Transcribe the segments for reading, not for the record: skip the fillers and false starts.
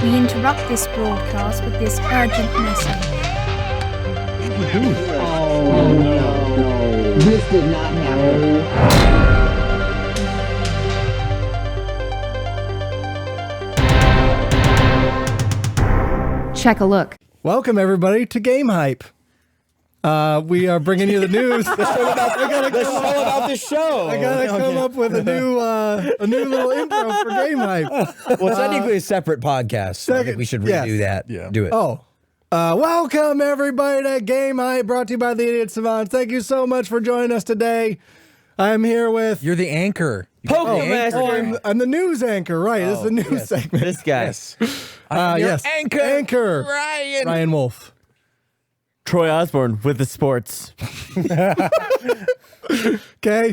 We interrupt this broadcast with this urgent message. Oh no. This did not happen. Checkalook. Welcome everybody to Game Hype. We are bringing you the news. The show about the show. I gotta come up with a new little intro for Game Hype. Well, technically a separate podcast. So I think we should redo that. Yeah. Do it. Oh. Welcome everybody to Game Hype, brought to you by the Idiot Savants. Thank you so much for joining us today. I'm here with You're the anchor. Pokèmaster. I'm the news anchor, right? This is the news segment. This guy. Yes. Anchor. Ryan Wolf. Troy Osborn with the sports. Okay.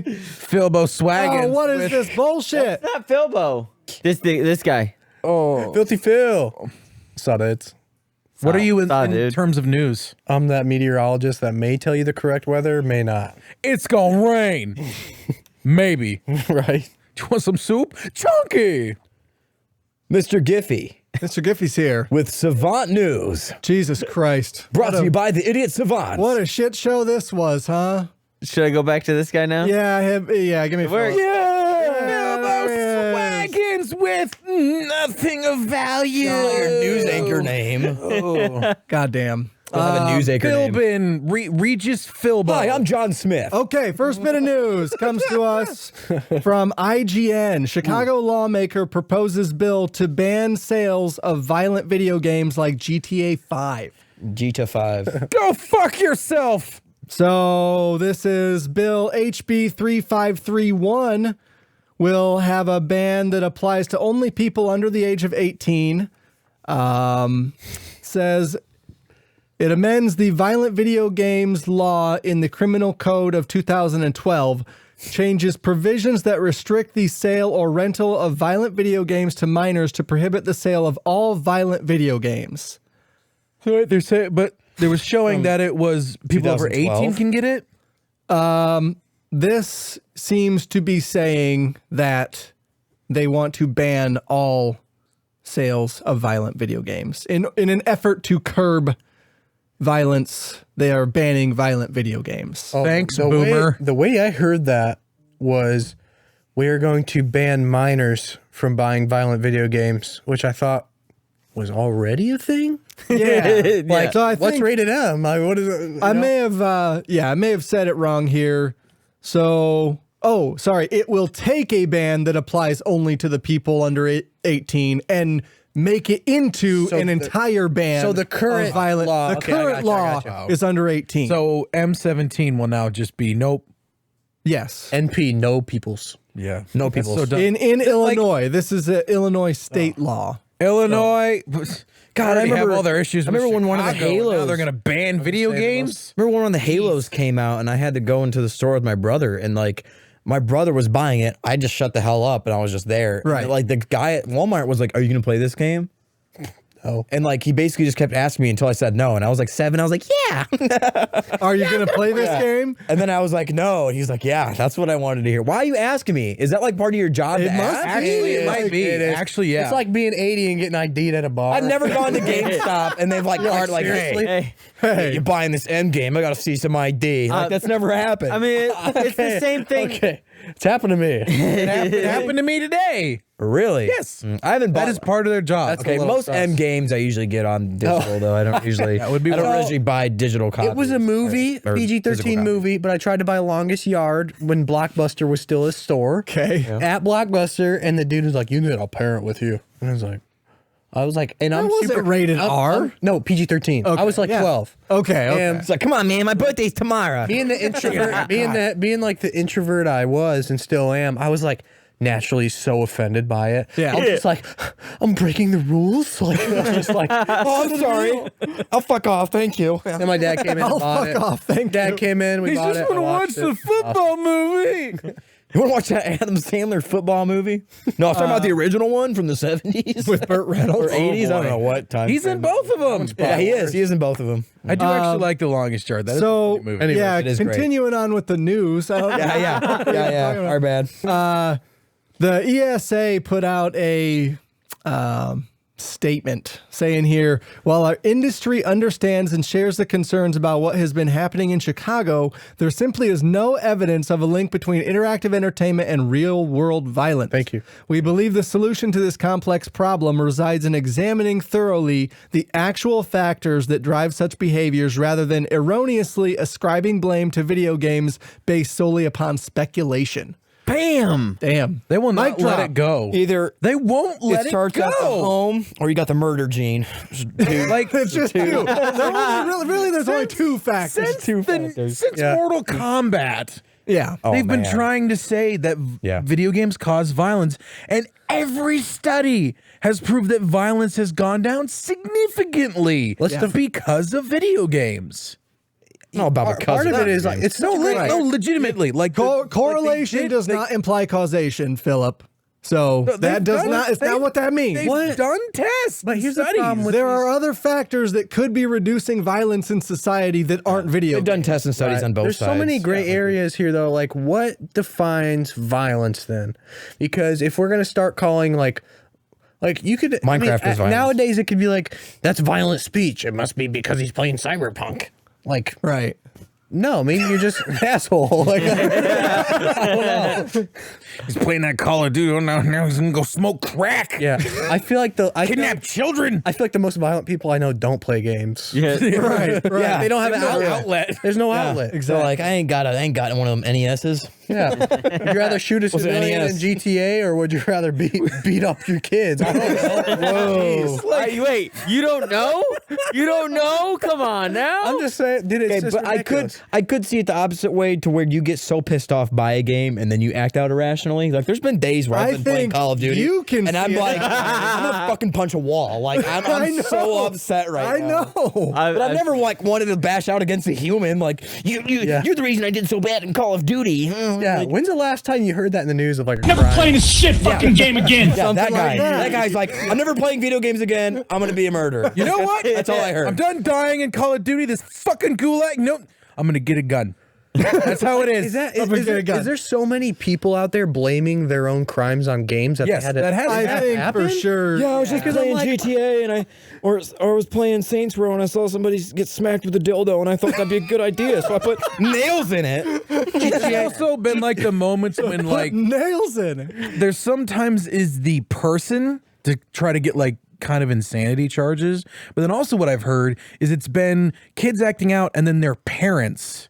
Philbo Swagginns. Oh, what is this bullshit? Not Philbo. This guy. Oh. Philthy Phil. Saw it. What are you in dude. terms of news? I'm that meteorologist that may tell you the correct weather, may not. It's gonna rain. Maybe. Right? Do you want some soup? Chunky. Mr. Giffy Mr. Giffy's here. with Savant News. Jesus Christ. Brought to you by the Idiot Savants. What a shit show this was, huh? Should I go back to this guy now? Yeah, give me a works. Philbo Swagginns with nothing of value. Your news anchor name. Oh. Goddamn. We'll have a news anchor name. Philbin, Regis Philbo. Hi, I'm John Smith. Okay, first bit of news comes to us from IGN. Chicago lawmaker proposes bill to ban sales of violent video games like GTA 5. GTA 5. Go fuck yourself. So this is Bill HB 3531 will have a ban that applies to only people under the age of 18. Says it amends the violent video games law in the Criminal Code of 2012, changes provisions that restrict the sale or rental of violent video games to minors to prohibit the sale of all violent video games. So wait, they're saying, but they was showing that it was people over 18 can get it. This seems to be saying that they want to ban all sales of violent video games. In an effort to curb violence, they are banning violent video games. Oh, Thanks, the Boomer. The way I heard that was we are going to ban minors from buying violent video games, which I thought was already a thing. Yeah. Like, So I what's think rated M? Like, what is it? I may have said it wrong here. So, sorry. It will take a ban that applies only to the people under 18 and make it into an entire ban. so the current of violent law- the okay, I current gotcha. law is under 18. So M17 will now just be nope. yes. NP, no peoples. Yeah. No That's people. so dumb. In Illinois, this is an Illinois state law. Illinois. God, I remember all their issues. I remember when one of the Chicago, and now Halos- they're going to ban video games. Remember when one of the Halos came out and I had to go into the store with my brother and like my brother was buying it. I just shut the hell up and I was just there. Right. And, like the guy at Walmart was like, "Are you going to play this game?" Oh. And like he basically just kept asking me until I said no. And I was like 7. I was like, "Yeah." Are you going to play this game? And then I was like, "No." And he's like, "Yeah, that's what I wanted to hear." Why are you asking me? Is that like part of your job? It to must ask? be. Actually, it might be. It is. Actually, yeah. It's like being 80 and getting ID'd at a bar. I've never gone to GameStop and they've like card like, "Hey, Hey. you're buying this M game. I got to see some ID." Like that's never happened. I mean, it's the same thing. Okay. It's happened to me. it happened to me today. Really? Yes. I haven't bought. That is part of their job. Okay, most M games I usually get on digital though. I don't usually. That would be I don't well, usually buy digital copies. It was a movie, or physical PG-13 copies. movie, but I tried to buy Longest Yard when Blockbuster was still a store. Okay. At Blockbuster, and the dude was like, "You need, I'll pair it with you." And I was like, and I'm was super it rated R? No, PG-13. I was like yeah. 12. Okay. And It's like, come on, man, my birthday's tomorrow. being the introvert, being like the introvert I was and still am, I was like naturally so offended by it. Yeah. I was just like, I'm breaking the rules. Like, I was just like, oh, I'm sorry. I'll fuck off. Thank you. And my dad came in and I'll bought fuck it. off. Thank Dad you. came in. We He's bought just it. going to I watch watched the it. football movie. You want to watch that Adam Sandler football movie? No, I was talking about the original one from the 70s. With Burt Reynolds. Or 80s. I don't know what time. He's in both of them. Yeah, he is. He is in both of them. I do actually like The Longest Yard. That is a So, funny movie. Anyway, yeah, it is great. continuing on with the news. I don't Yeah. Our bad. The ESA put out a statement saying here, while our industry understands and shares the concerns about what has been happening in Chicago, there simply is no evidence of a link between interactive entertainment and real world violence. Thank you. We believe the solution to this complex problem resides in examining thoroughly the actual factors that drive such behaviors rather than erroneously ascribing blame to video games based solely upon speculation. Bam! Damn. They will Mic not let drop. it go. Either They won't let it it starts at the go. home, or you got the murder gene. Like It's just two. Really, there's only two factors. since Mortal Kombat. Yeah. They've been man. trying to say that Yeah. video games cause violence, and every study has proved that violence has gone down significantly because of video games. No, about because Part of it is like it's No, such a great- legitimately, like the- Correlation like does not imply causation, Philip. So that does not. It's not what that means. They've done tests, But here's the studies. problem with There are other factors that could be reducing violence in society that aren't video. They've done games. tests and studies on both There's sides. so many gray areas here, though. Like, what defines violence then? Because if we're gonna start calling like you could Minecraft is violence. nowadays, it could be like that's violent speech. It must be because he's playing Cyberpunk. Like, Right. no, maybe you're just an asshole. Like, He's playing that Call of Duty. Oh, now he's gonna go smoke crack. yeah, I feel like Kidnap children. I feel like the most violent people I know don't play games. Yeah. Right. Right. Yeah, they don't have an outlet. There's no outlet. So like, I ain't got one of them NESs. Yeah. Would you rather shoot a Was it civilian in NES? GTA, or would you rather beat up your kids? I don't know. Whoa. Wait, you don't know? You don't know? Come on now. I'm just saying, dude, it's Okay, just but ridiculous. I could see it the opposite way, to where you get so pissed off by a game and then you act out irrationally. Like, there's been days where I I've been playing think Call of Duty, you can and I'm see it. like, I'm gonna fucking punch a wall. Like, I I'm know. so upset right I now. know. But I've never like wanted to bash out against a human. Like, you're the reason I did so bad in Call of Duty. Yeah, when's the last time you heard that in the news of like a Never crime? playing this shit fucking game again. Yeah, that guy. like that. That guy's like, I'm never playing video games again. I'm gonna be a murderer. You know what? That's all I heard. I'm done dying in Call of Duty. This fucking gulag. Nope. I'm gonna get a gun. That's how it is. Is that Never get a gun. is there so many people out there blaming their own crimes on games that Yes, they had to, that has I think happen? for sure. Yeah, I was just playing GTA, and or I was playing Saints Row, and I saw somebody get smacked with a dildo, and I thought that'd be a good idea, so I put nails in it. It's also been like the moments when like Nails in it. there's sometimes is the person to try to get like kind of insanity charges, but then also what I've heard is it's been kids acting out and then their parents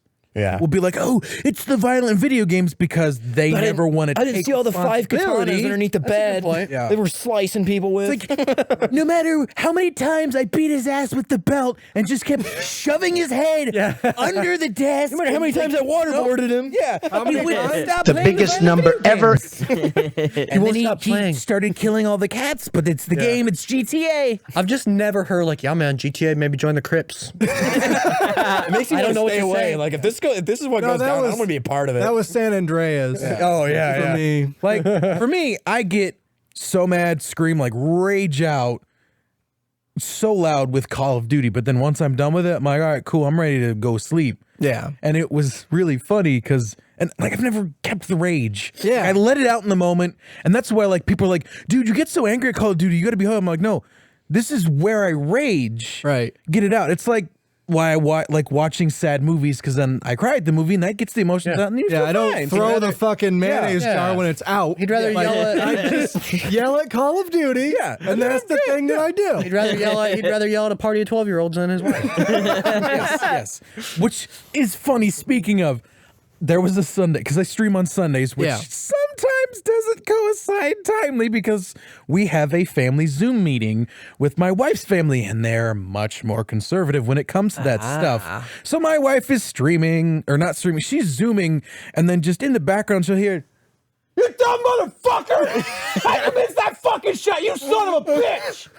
will be like, oh, it's the violent video games because they never want to I didn't see all the 5 katanas responsibility. underneath the bed. Yeah. They were slicing people with. No matter how many times I beat his ass with the belt and just kept shoving his head under the desk. No matter how many times I waterboarded him. Yeah, he wouldn't stop The playing biggest violent number video ever. games. And then he started killing all the cats, but it's the game, it's GTA. I've just never heard like, yeah, man, GTA, maybe join the Crips. It makes me I don't know what stay to away. say. Like, if this is what No, goes that down, was- I'm gonna be a part of it. That was San Andreas. Oh yeah, For me. Like for me, I get so mad, scream, like rage out so loud with Call of Duty, but then once I'm done with it, I'm like, all right, cool, I'm ready to go sleep. Yeah. And it was really funny because, and like, I've never kept the rage. Yeah. I let it out in the moment. And that's why, like, people are like, dude, you get so angry at Call of Duty, you got to be home. I'm like, no, this is where I rage. Right. Get it out. It's like why I like watching sad movies, because then I cry at the movie and that gets the emotions out. And you Yeah, feel I don't fine. throw the fucking mayonnaise Yeah. jar when it's out. He'd rather yell at I just yell at Call of Duty. Yeah. And that's the thing that I do. he'd rather yell at a party of 12-year-olds than his wife. yes. Which is funny. Speaking of, there was a Sunday, because I stream on Sundays, which Yeah. sometimes doesn't coincide timely because we have a family Zoom meeting with my wife's family, and they're much more conservative when it comes to that stuff. So my wife is streaming, or not streaming, she's Zooming, and then just in the background she'll hear, "You dumb motherfucker! How you missed that fucking shot, you son of a bitch!"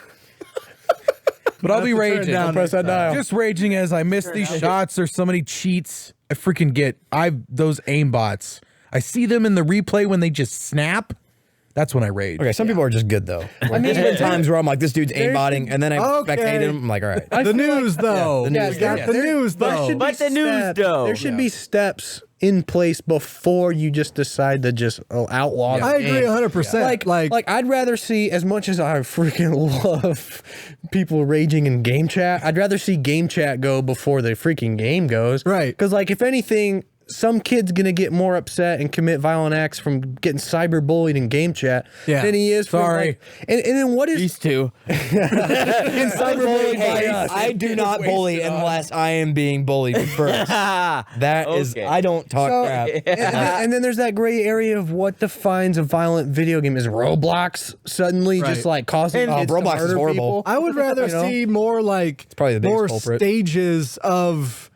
But I'll be raging. down press that dial. Just raging as I miss these shots or somebody cheats. I freaking get those aim bots. I see them in the replay when they just snap. That's when I rage. Okay, some people are just good though. Like, there's been times where I'm like, this dude's aimbotting, and then I spectate him. I'm like, all right. The news, though. the news, We got yeah. the news, though. But the news, though. There should be steps in place before you just decide to just outlaw. I the agree game. 100%. Like I'd rather see, as much as I freaking love people raging in game chat, I'd rather see game chat go before the freaking game goes. Right. Because like if anything, some kid's gonna get more upset and commit violent acts from getting cyberbullied in game chat than he is from like, and then what is These two. cyberbullied by us? I do not bully unless I am being bullied first. That is, Okay. I don't talk crap. And then there's that gray area of what defines a violent video game. Is Roblox suddenly just like causing kids to Roblox is murder horrible. people? I would rather see more like probably the biggest more culprit. stages of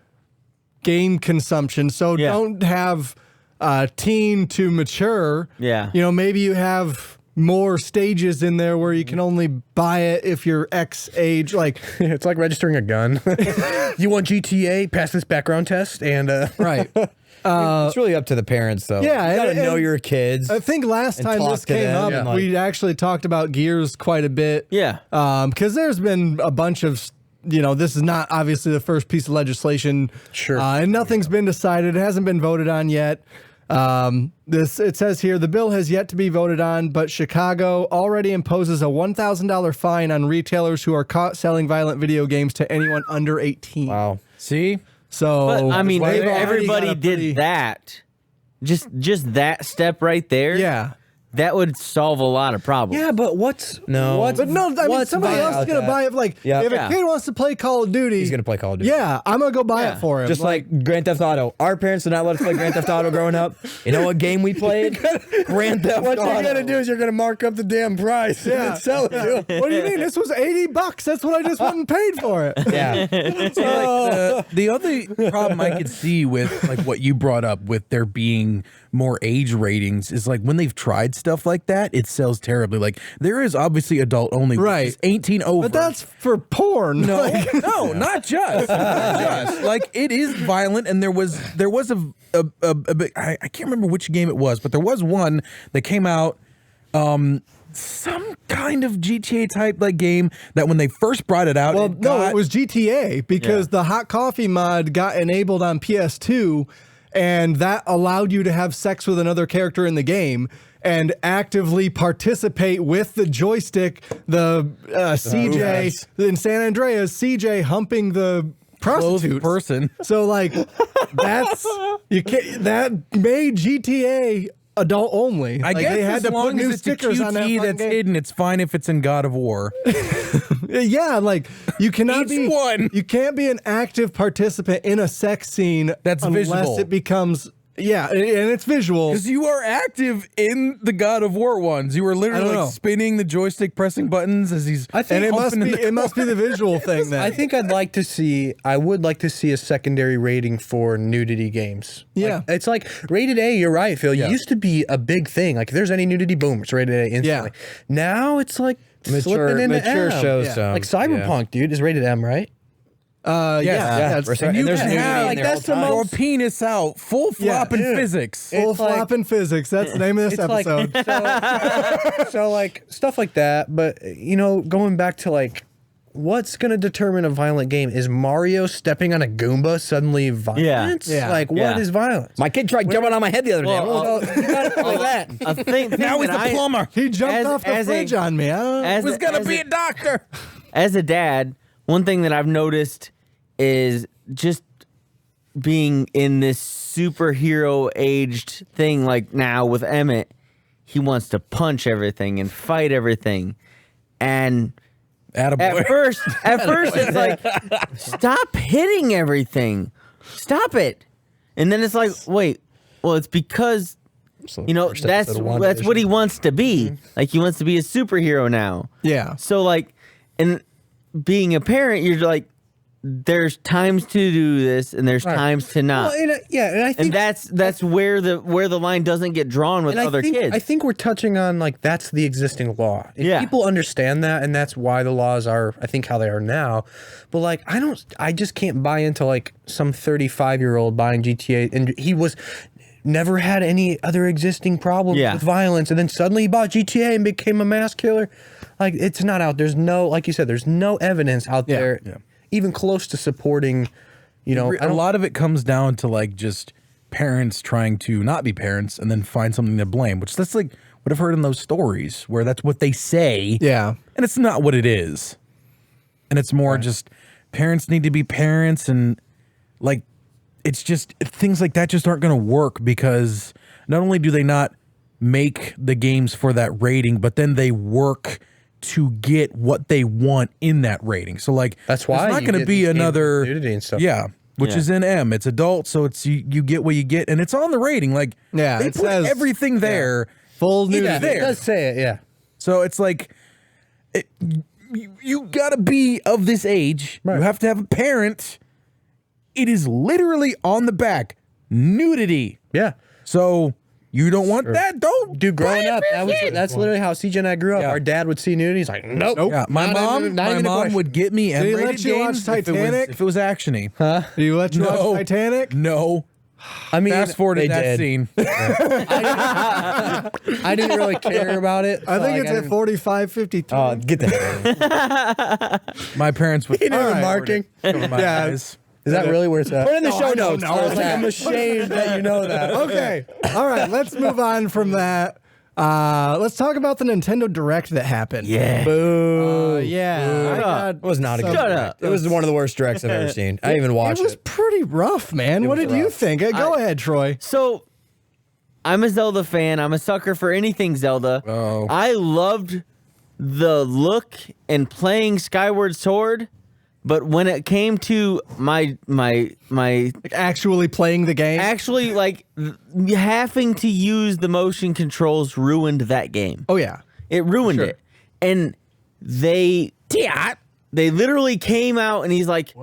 game consumption. So don't have teen to mature. Yeah. You know, maybe you have more stages in there where you can only buy it if you're X age. Like It's like registering a gun. You want GTA? Pass this background test and right. It's really up to the parents, though. Yeah, you gotta and- know your kids. I think last And time talk this to came them, up, and, like- we actually talked about Gears quite a bit. Yeah. Because there's been a bunch of, you know, this is not obviously the first piece of legislation. Sure. And nothing's been decided. It hasn't been voted on yet. It says here, the bill has yet to be voted on, but Chicago already imposes a $1,000 fine on retailers who are caught selling violent video games to anyone under 18. Wow. See? So, But I mean, they've if already everybody got a pretty- did that. Just that step right there. Yeah. That would solve a lot of problems. yeah, but what's No. What's, But no, I mean, what's somebody else is about going to that? buy it. Like, Yeah. if Yeah. a kid wants to play Call of Duty, He's gonna play Call of Duty. yeah, I'm going to go buy Yeah. it for him. Just like Grand Theft Auto. Our parents did not let us play Grand Theft Auto growing up. You know what game we played? Grand Theft What Auto. you're gonna do is you're gonna mark up the damn price and sell it to them. What do you mean? This was $80. That's what I just went and paid for it. Yeah. The other problem I could see with like what you brought up with there being more age ratings is like when they've tried stuff like that, it sells terribly. Like there is obviously adult only, which Right. is 18 over. But that's for porn. no, Like, no, not just. Not just. Like it is violent, and there was a big, I can't remember which game it was, but there was one that came out. Some kind of GTA type like game that when they first brought it out, well, it no, got- it was GTA because the hot coffee mod got enabled on PS2, and that allowed you to have sex with another character in the game and actively participate with the joystick. The CJ in San Andreas, CJ humping the prostitute person. So like that's that made GTA adult only. I Like, guess they had as to long put new as it's stickers a on that QT fucking that's game. hidden, it's fine if it's in God of War. Yeah, like you cannot Each be one. You can't be an active participant in a sex scene That's unless visual. it becomes and it's visual. Because you are active in the God of War ones. You were I literally don't like know. spinning the joystick, pressing buttons as he's. I think And it must humping be in the it must be the visual thing then. I think I would like to see a secondary rating for nudity games. Yeah. Like, it's like rated A, you're right, Phil. Yeah. It used to be a big thing. Like if there's any nudity, boom, it's rated A instantly. Now it's like slipping into mature M. shows. Yeah. Some, Like Cyberpunk, dude, is rated M, right? That's for sure. You And there's can nudity have in like there that's all the the time. your penis out, full flop in dude. physics. full it's like- flop in physics. That's the name of this It's like episode. so like stuff like that. But you know, going back to like what's gonna determine a violent game? Is Mario stepping on a Goomba suddenly violence? Yeah. Like what Yeah. is violence? My kid tried jumping on my head the other day. Well, So you gotta play that. A thing Now he's that a plumber. He jumped as- off the as a- fridge on me. Was gonna be a doctor. As a dad, one thing that I've noticed is just being in this superhero aged thing like now with Emmett, he wants to punch everything and fight everything. And Attaboy. at first it's like, stop hitting everything. Stop it. And then it's like, wait, well, it's because you know, First that's episode of what he WandaVision. wants to be. Like he wants to be a superhero now. Yeah. So like, and being a parent, you're like, there's times to do this and there's times to not. Well, and I think And that's where the line doesn't get drawn with and other I kids. think we're touching on like that's the existing law. If Yeah. people understand that, and that's why the laws are, I think, how they are now. But like, I just can't buy into like some 35-year-old buying GTA, and he was never had any other existing problems with violence, and then suddenly he bought GTA and became a mass killer. Like, it's not out. There's no, like you said, there's no evidence out there even close to supporting, you know. A lot of it comes down to like just parents trying to not be parents and then find something to blame, which that's like what I've heard in those stories where that's what they say. Yeah. And it's not what it is. And it's more just parents need to be parents, and like it's just things like that just aren't going to work because not only do they not make the games for that rating, but then they work to get what they want in that rating. So like that's why it's not going to be another nudity and stuff. Yeah. Which is in M. It's adult, so it's you get what you get, and it's on the rating. Like they it put says everything there. Full nudity. Yeah, it does say it, yeah. So it's like you gotta be of this age. Right. You have to have a parent. It is literally on the back. Nudity. Yeah. So you don't want that? Don't. Dude, growing up, that's literally how CJ and I grew up. Yeah. Our dad would see nudity. He's like, nope. Yeah, my mom would get me Did he M-rated let you watch games Titanic? if it was actiony. Huh? Do you let you watch Titanic? No. I mean, Fast forward to they that did. scene. I didn't really care about it. I think Like, it's at 45, 53. Oh, get the hell out of here. My parents would. He knew the marking. Cover my Yeah. eyes. Is that really where it's at? Put it in the show I don't notes. know. I was like, I'm ashamed that you know that. Okay. All right. Let's move on from that. Let's talk about the Nintendo Direct that happened. Yeah. Boo. Yeah. It was not a good Shut direct. up. It was one of the worst directs I've ever seen. I even watched It was pretty rough, man. What did you think? Go ahead, Troy. So, I'm a Zelda fan. I'm a sucker for anything Zelda. Oh. I loved the look and playing Skyward Sword, but when it came to my Actually playing the game. actually like having to use the motion controls ruined that game. Oh yeah. It ruined it. And they literally came out and he's like,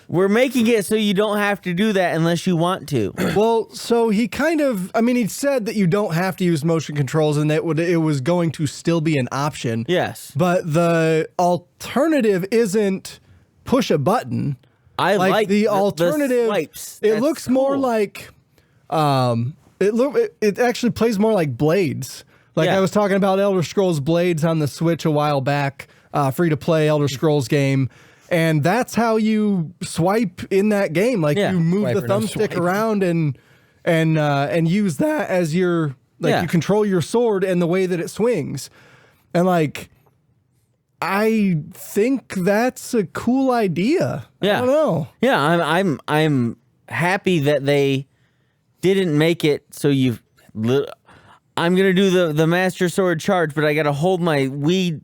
we're making it so you don't have to do that unless you want to. Well, so he kind of, I mean, he said that you don't have to use motion controls and that it was going to still be an option. Yes. But the alternative isn't push a button. I like the alternative. swipes. It That's looks more cool. like, it actually plays more like Blades. Like Yeah. I was talking about Elder Scrolls Blades on the Switch a while back, free to play Elder Scrolls game. And that's how you swipe in that game. Like Yeah. you move Swipe the or no thumbstick swipe. around and use that as your you control your sword and the way that it swings. And like I think that's a cool idea. Yeah. I don't know. Yeah, I'm happy that they didn't make it so you. I'm gonna do the Master Sword charge, but I gotta hold my Wii.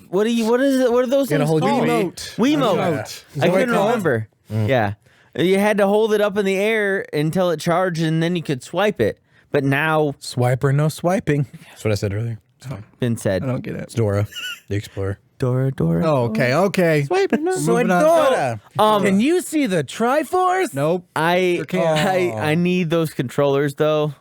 What is it? What are those things hold your called? Wiimote. Wiimote. I couldn't remember. Yeah, you had to hold it up in the air until it charged, and then you could swipe it. But now, Swiper, no swiping. That's what I said earlier. been said. I don't get it. It's Dora, the Explorer. Dora. Oh, okay. Moving on. Can you see the Triforce? Nope. I need those controllers though.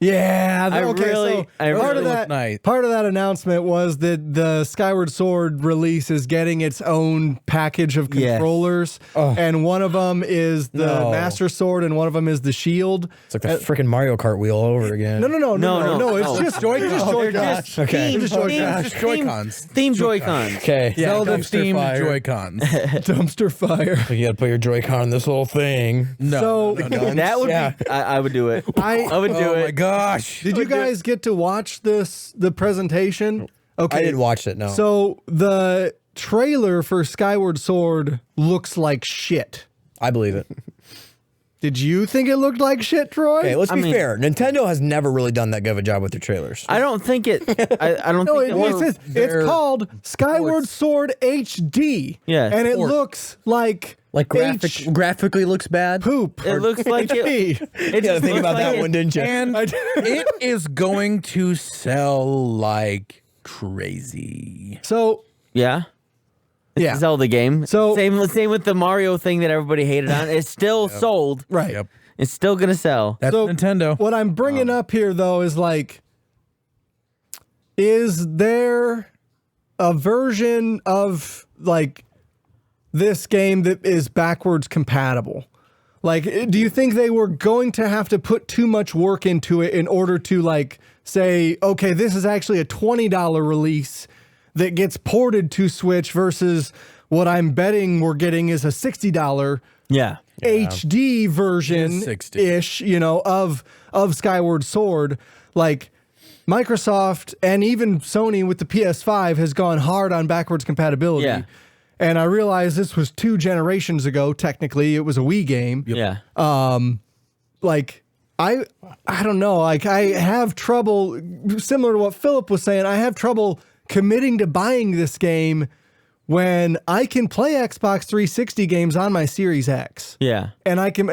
Yeah. I Okay. really- So I part really of that look nice. part of that announcement was that the Skyward Sword release is getting its own package of Yes. controllers, and one of them is the No. Master Sword, and one of them is the Shield. It's like the freaking Mario Kart wheel all over again. No. No. It's just Joy-Cons. Okay. Theme, Just Joy-Cons. Theme Joy-Cons. Okay. Zelda Dumpster themed fire. Joy-Cons. Dumpster fire. You gotta put your Joy-Con on this little thing. No. So That would Yeah. be. I would do it. I would do Oh it. my gosh. did you guys get to watch the presentation? Okay. I didn't watch it, no. So the trailer for Skyward Sword looks like shit. I believe it. Did you think it looked like shit, Troy? Okay, let's I be mean- fair. Nintendo has never really done that good of a job with their trailers. I don't think it. I don't No, think it's called Skyward Sword HD. Yeah. And it looks like graphically looks bad. poop. It looks like it. You gotta think about that one, didn't you? And it is going to sell like crazy. So Yeah. It's Yeah. a Zelda game. So- same with the Mario thing that everybody hated on. It's still sold. right. Yep. It's still gonna sell. That's So Nintendo. What I'm bringing up here though is like, is there a version of like this game that is backwards compatible? Like, do you think they were going to have to put too much work into it in order to like say, okay, this is actually a $20 release that gets ported to Switch versus what I'm betting we're getting is a $60 HD version ish, you know, of Skyward Sword. Like Microsoft and even Sony with the PS5 has gone hard on backwards compatibility. Yeah. And I realized this was 2 generations ago. Technically, it was a Wii game. Yeah. Like I don't know. Like I have trouble, similar to what Philip was saying. I have trouble committing to buying this game when I can play Xbox 360 games on my Series X. Yeah. And I can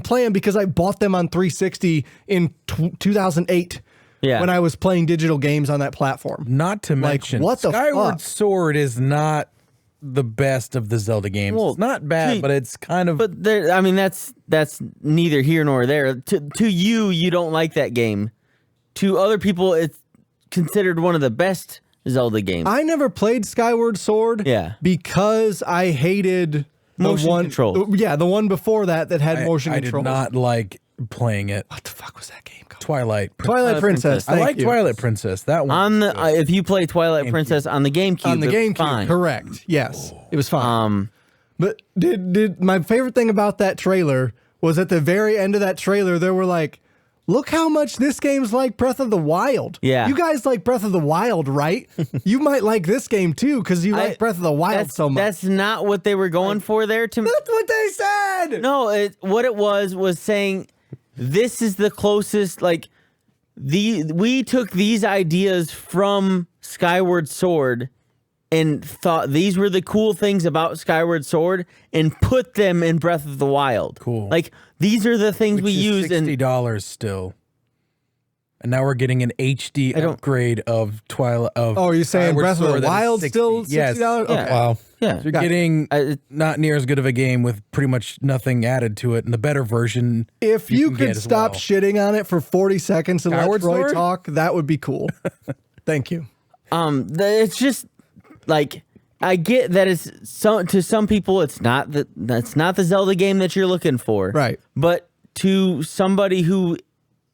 play them because I bought them on 360 in 2008. Yeah. When I was playing digital games on that platform. Not to mention, what the Skyward fuck? Sword is not the best of the Zelda games. Well, it's not bad, but it's kind of. But there, I mean, that's neither here nor there. To you, you don't like that game. To other people, it's considered one of the best Zelda games. I never played Skyward Sword. Yeah. Because I hated Motion control. Yeah, the one before that had motion I control. did not like playing it. What the fuck was that game called? Twilight Princess. Princess. I Thank like you. Twilight Princess. That one. on the if you play Twilight Princess on the GameCube, On the it was GameCube, fine. correct. Yes, it was fine. Um, But did my favorite thing about that trailer was at the very end of that trailer, there were like, look how much this game's like Breath of the Wild. Yeah. You guys like Breath of the Wild, right? You might like this game too, because you like Breath of the Wild so much. That's not what they were going for there. To me, That's what they said. no, what it was saying this is the closest. Like we took these ideas from Skyward Sword and thought these were the cool things about Skyward Sword and put them in Breath of the Wild. Cool. Like these are the things we use in $60 still. And now we're getting an HD don't- upgrade of Twilight. Oh, you're saying Skyward Breath of Sword the that is Wild 60. still $60? Yes. Okay. Yeah. Wow. yeah. You're getting it- not near as good of a game with pretty much nothing added to it, and the better version. If you can get could as stop well. shitting on it for 40 seconds and Skyward let Troy Sword? talk, that would be cool. Thank you. It's just like I get that it's to some people that's not the Zelda game that you're looking for. Right. But to somebody who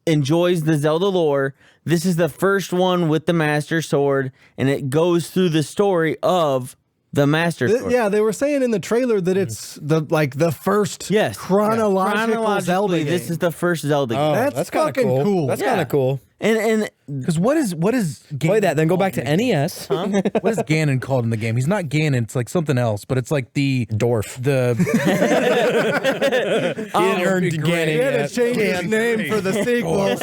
enjoys the Zelda lore, this is the first one with the Master Sword, and it goes through the story of the Master Sword. Yeah, they were saying in the trailer that it's the first Yes. chronological Zelda game. This is the first Zelda game. Oh, That's kinda fucking cool. That's Yeah. kind of cool. And Because what is Play that, then go back to Ganon NES. What is Ganon called in the game? He's not Ganon. It's like something else, but it's like the Dwarf. the. earned Ganon Ganon. He had to yet. change his name for the sequel.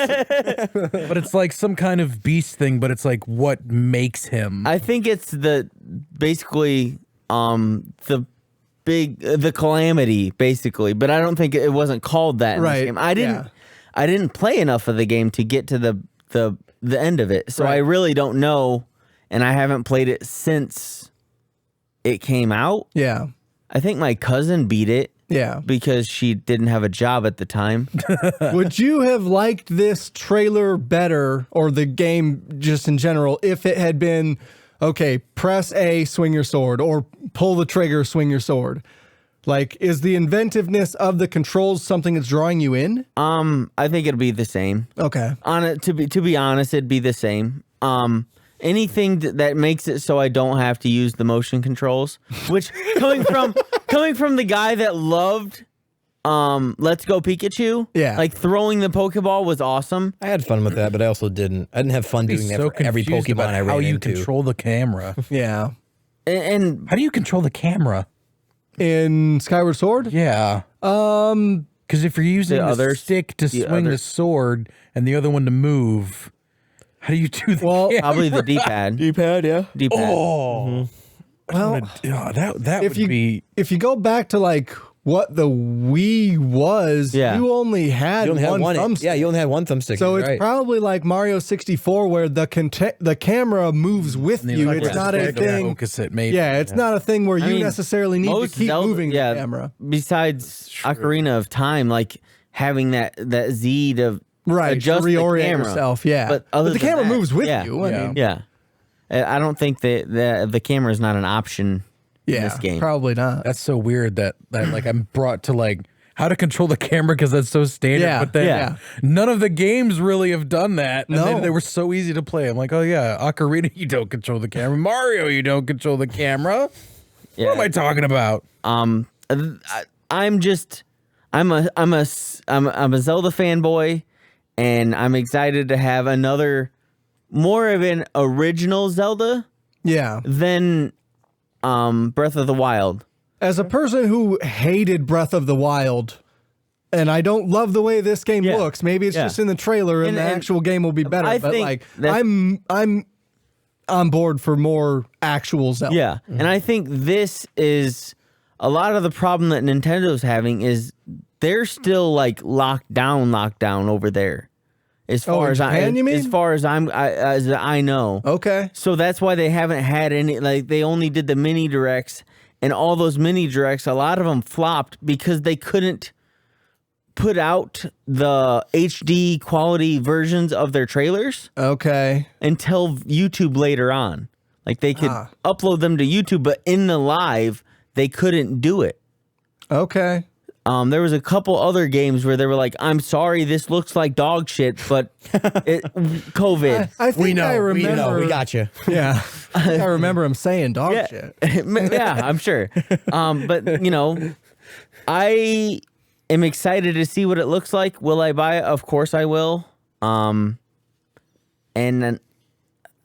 But it's like some kind of beast thing. But it's like what makes him. I think it's basically the calamity basically, but I don't think it wasn't called that in this Right, game. yeah. I didn't play enough of the game to get to the end of it, so I Right. really don't know, and I haven't played it since it came out. Yeah. I think my cousin beat it Yeah. because she didn't have a job at the time. Would you have liked this trailer better, or the game just in general, if it had been, okay, press A, swing your sword, or pull the trigger, swing your sword? Like, is the inventiveness of the controls something that's drawing you in? I think it'd be the same. Okay. To be honest, it'd be the same. Anything that makes it so I don't have to use the motion controls, which coming from the guy that loved Let's Go Pikachu, Yeah. like throwing the Pokeball was awesome. I had fun with that, but I also didn't. I didn't have fun doing that for every confused Pokemon about I ran how you into. control the camera. Yeah. And How do you control the camera? In Skyward Sword? Yeah. Because if you're using the stick to swing the sword and the other one to move, how do you do that? Well, probably the D-pad. D-pad, yeah. D-pad. Oh, Well, that would be. if you go back to like what the Wii was, Yeah. you only had You only had one. thumbstick. Yeah, you only had one thumbstick. So you're it's right. probably like Mario 64 where the camera moves with you. Like, It's not a thing. Focus it, maybe. Yeah, it's not a thing where you mean, necessarily need to most keep Zelda- moving yeah, the camera. Besides Ocarina of Time, like having that Z to Right, adjust to reorient the camera. yourself, yeah. But, But other the than camera that, moves with yeah, you. I mean, Yeah. I don't think that the camera is not an option in yeah, this game. probably not. That's so weird that like I'm brought to like how to control the camera because that's so standard. Yeah, but then yeah. none of the games really have done that. And No. they were so easy to play. I'm like, oh yeah, Ocarina, you don't control the camera. Mario, you don't control the camera. Yeah. What am I talking about? I'm a Zelda fanboy, and I'm excited to have more of an original Zelda Yeah. than Breath of the Wild. As a person who hated Breath of the Wild, and I don't love the way this game Yeah. looks. Maybe it's Yeah. just in the trailer, and And- the and actual game will be better. I but think like, that's- I'm on board for more actual Zelda. Yeah, and I think this is a lot of the problem that Nintendo's having is they're still like locked down over there. As far in as Japan, you mean? as far as I know. Okay. So that's why they haven't had any. Like they only did the mini directs, and all those mini directs, a lot of them flopped because they couldn't put out the HD quality versions of their trailers Okay. until YouTube later on. Like they could upload them to YouTube, but in the live they couldn't do it. Okay. There was a couple other games where they were like, "I'm sorry, this looks like dog shit, but COVID." I think We know. I remember. We got you. Yeah. I think I remember him saying dog Yeah, shit. yeah, I'm sure. But you know, I am excited to see what it looks like. Will I buy it? Of course I will. And then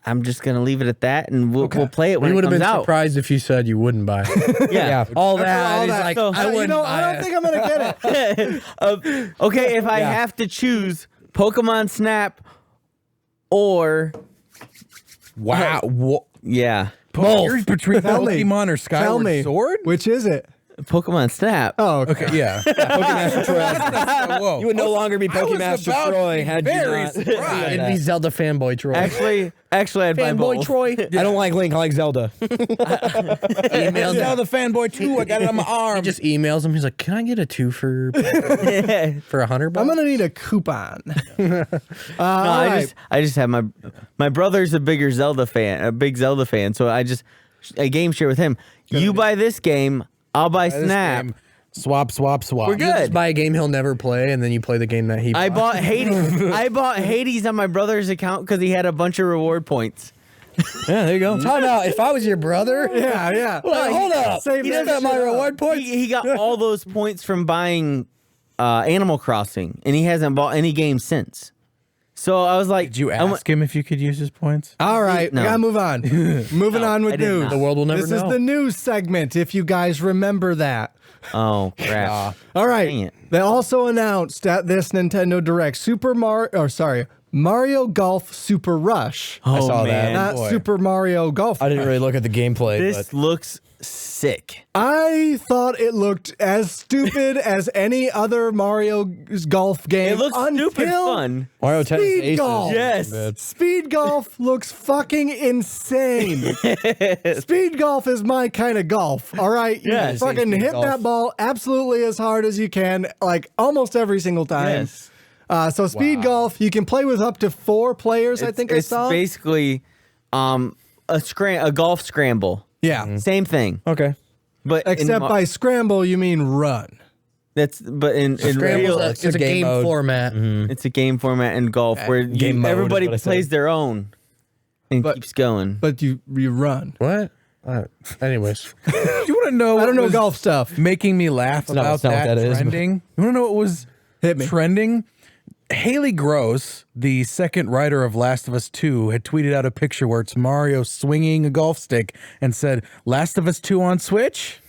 I'm just gonna leave it at that, and we'll play it when We it would have comes been out. surprised if you said you wouldn't buy it. Yeah. All that. All He's that. like, So- I You wouldn't know, buy I don't it. think I'm gonna get it. Okay, if I have to choose Pokemon Snap or Wow. yeah, Yours between Tell me. Pokemon or Tell Skyward me. Sword? Which is it? Pokemon Snap. Oh, okay. Okay, yeah. Pokemaster Troy. Whoa. You would no longer be I was Pokemaster about to Troy be had you very not. surprised. It'd be Zelda fanboy Troy. Actually, I'd buy fanboy both. Troy. I don't like Link. I like Zelda. Email Zelda fanboy too. I got it on my arm. Just emails him. He's like, "Can I get a 2 for $100?" I'm gonna need a coupon. No, I just have my brother's a bigger Zelda fan, a big Zelda fan. So I game share with him. You buy this game, I'll buy Snap. Swap. We're You just good. buy a game he'll never play, and then you play the game that he. I bought. bought Hades. I bought Hades on my brother's account because he had a bunch of reward points. Yeah, there you go. Time out. If I was your brother, Yeah, yeah. hold up. Save He that doesn't have my shit up. reward points. He got all those points from buying Animal Crossing, and he hasn't bought any games since. So I was like, Did you ask him if you could use his points? All right, No. we gotta move on. Moving on with I did news. not. The world will never This know. is the news segment, if you guys remember that. Oh crap! All right. Dang it. They also announced at this Nintendo Direct Mario Golf Super Rush. Oh, I saw that. man. Not boy. Super Mario Golf. I didn't really look at the gameplay. This but looks sick. I thought it looked as stupid as any other Mario golf game. It looks stupid until fun. Mario Tennis Speed Aces. golf. Yes. Speed golf looks fucking insane. Speed golf is my kind of golf. All right, you Yes. fucking Speed hit golf. that ball absolutely as hard as you can, like almost every single time. Yes. So speed golf, you can play with up to 4 players. I think I it's saw. basically a golf scramble. Yeah, Same thing, Okay. but except by scramble you mean run. in Scramble's real, it's a game mode. format. it's a game format in golf where Game mode is everybody what I said. plays their own and But- keeps going. But you run. What? Anyways, You want to know? I don't know what was golf stuff. Making me laugh not- about it's not what that that is, but- trending. You want to know what was Hit me. trending? Haley Gross, the second writer of Last of Us 2, had tweeted out a picture where it's Mario swinging a golf stick and said, "Last of Us 2 on Switch."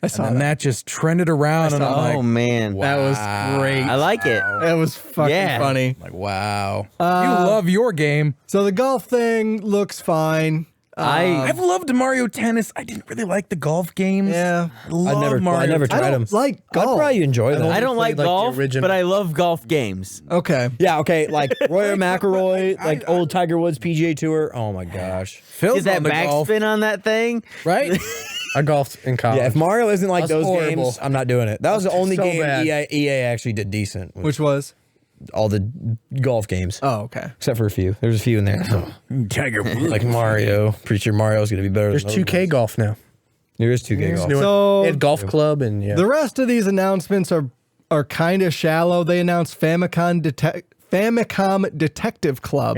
I saw And that. that just trended around, and I'm Oh like, man, That was great. I like it. That was fucking Yeah. funny. like, wow, you love your game. So the golf thing looks fine. I've loved Mario Tennis. I didn't really like the golf games. Yeah. I love Mario. I never I tried don't them. like golf. I'd probably enjoy them. I don't like played, like, the golf, original- but I love golf games. Okay. Yeah, okay, like Roy McIlroy, like old Tiger Woods PGA Tour. Oh my gosh. Phil's Is that on the golf, backspin on that thing? right? I golfed in college. Yeah, if Mario isn't like That was those horrible. games, I'm not doing it. That was the only so game bad. EA actually did decent. Which was? all the golf games, Oh, okay. except for a few. There's a few in there. Tiger Woods. Like Mario. Pretty sure Mario's gonna be better. There's than 2K golf now. There is 2K golf. New one. So- They had golf club and yeah. The rest of these announcements are are kind of shallow. They announced Famicom Detective Club,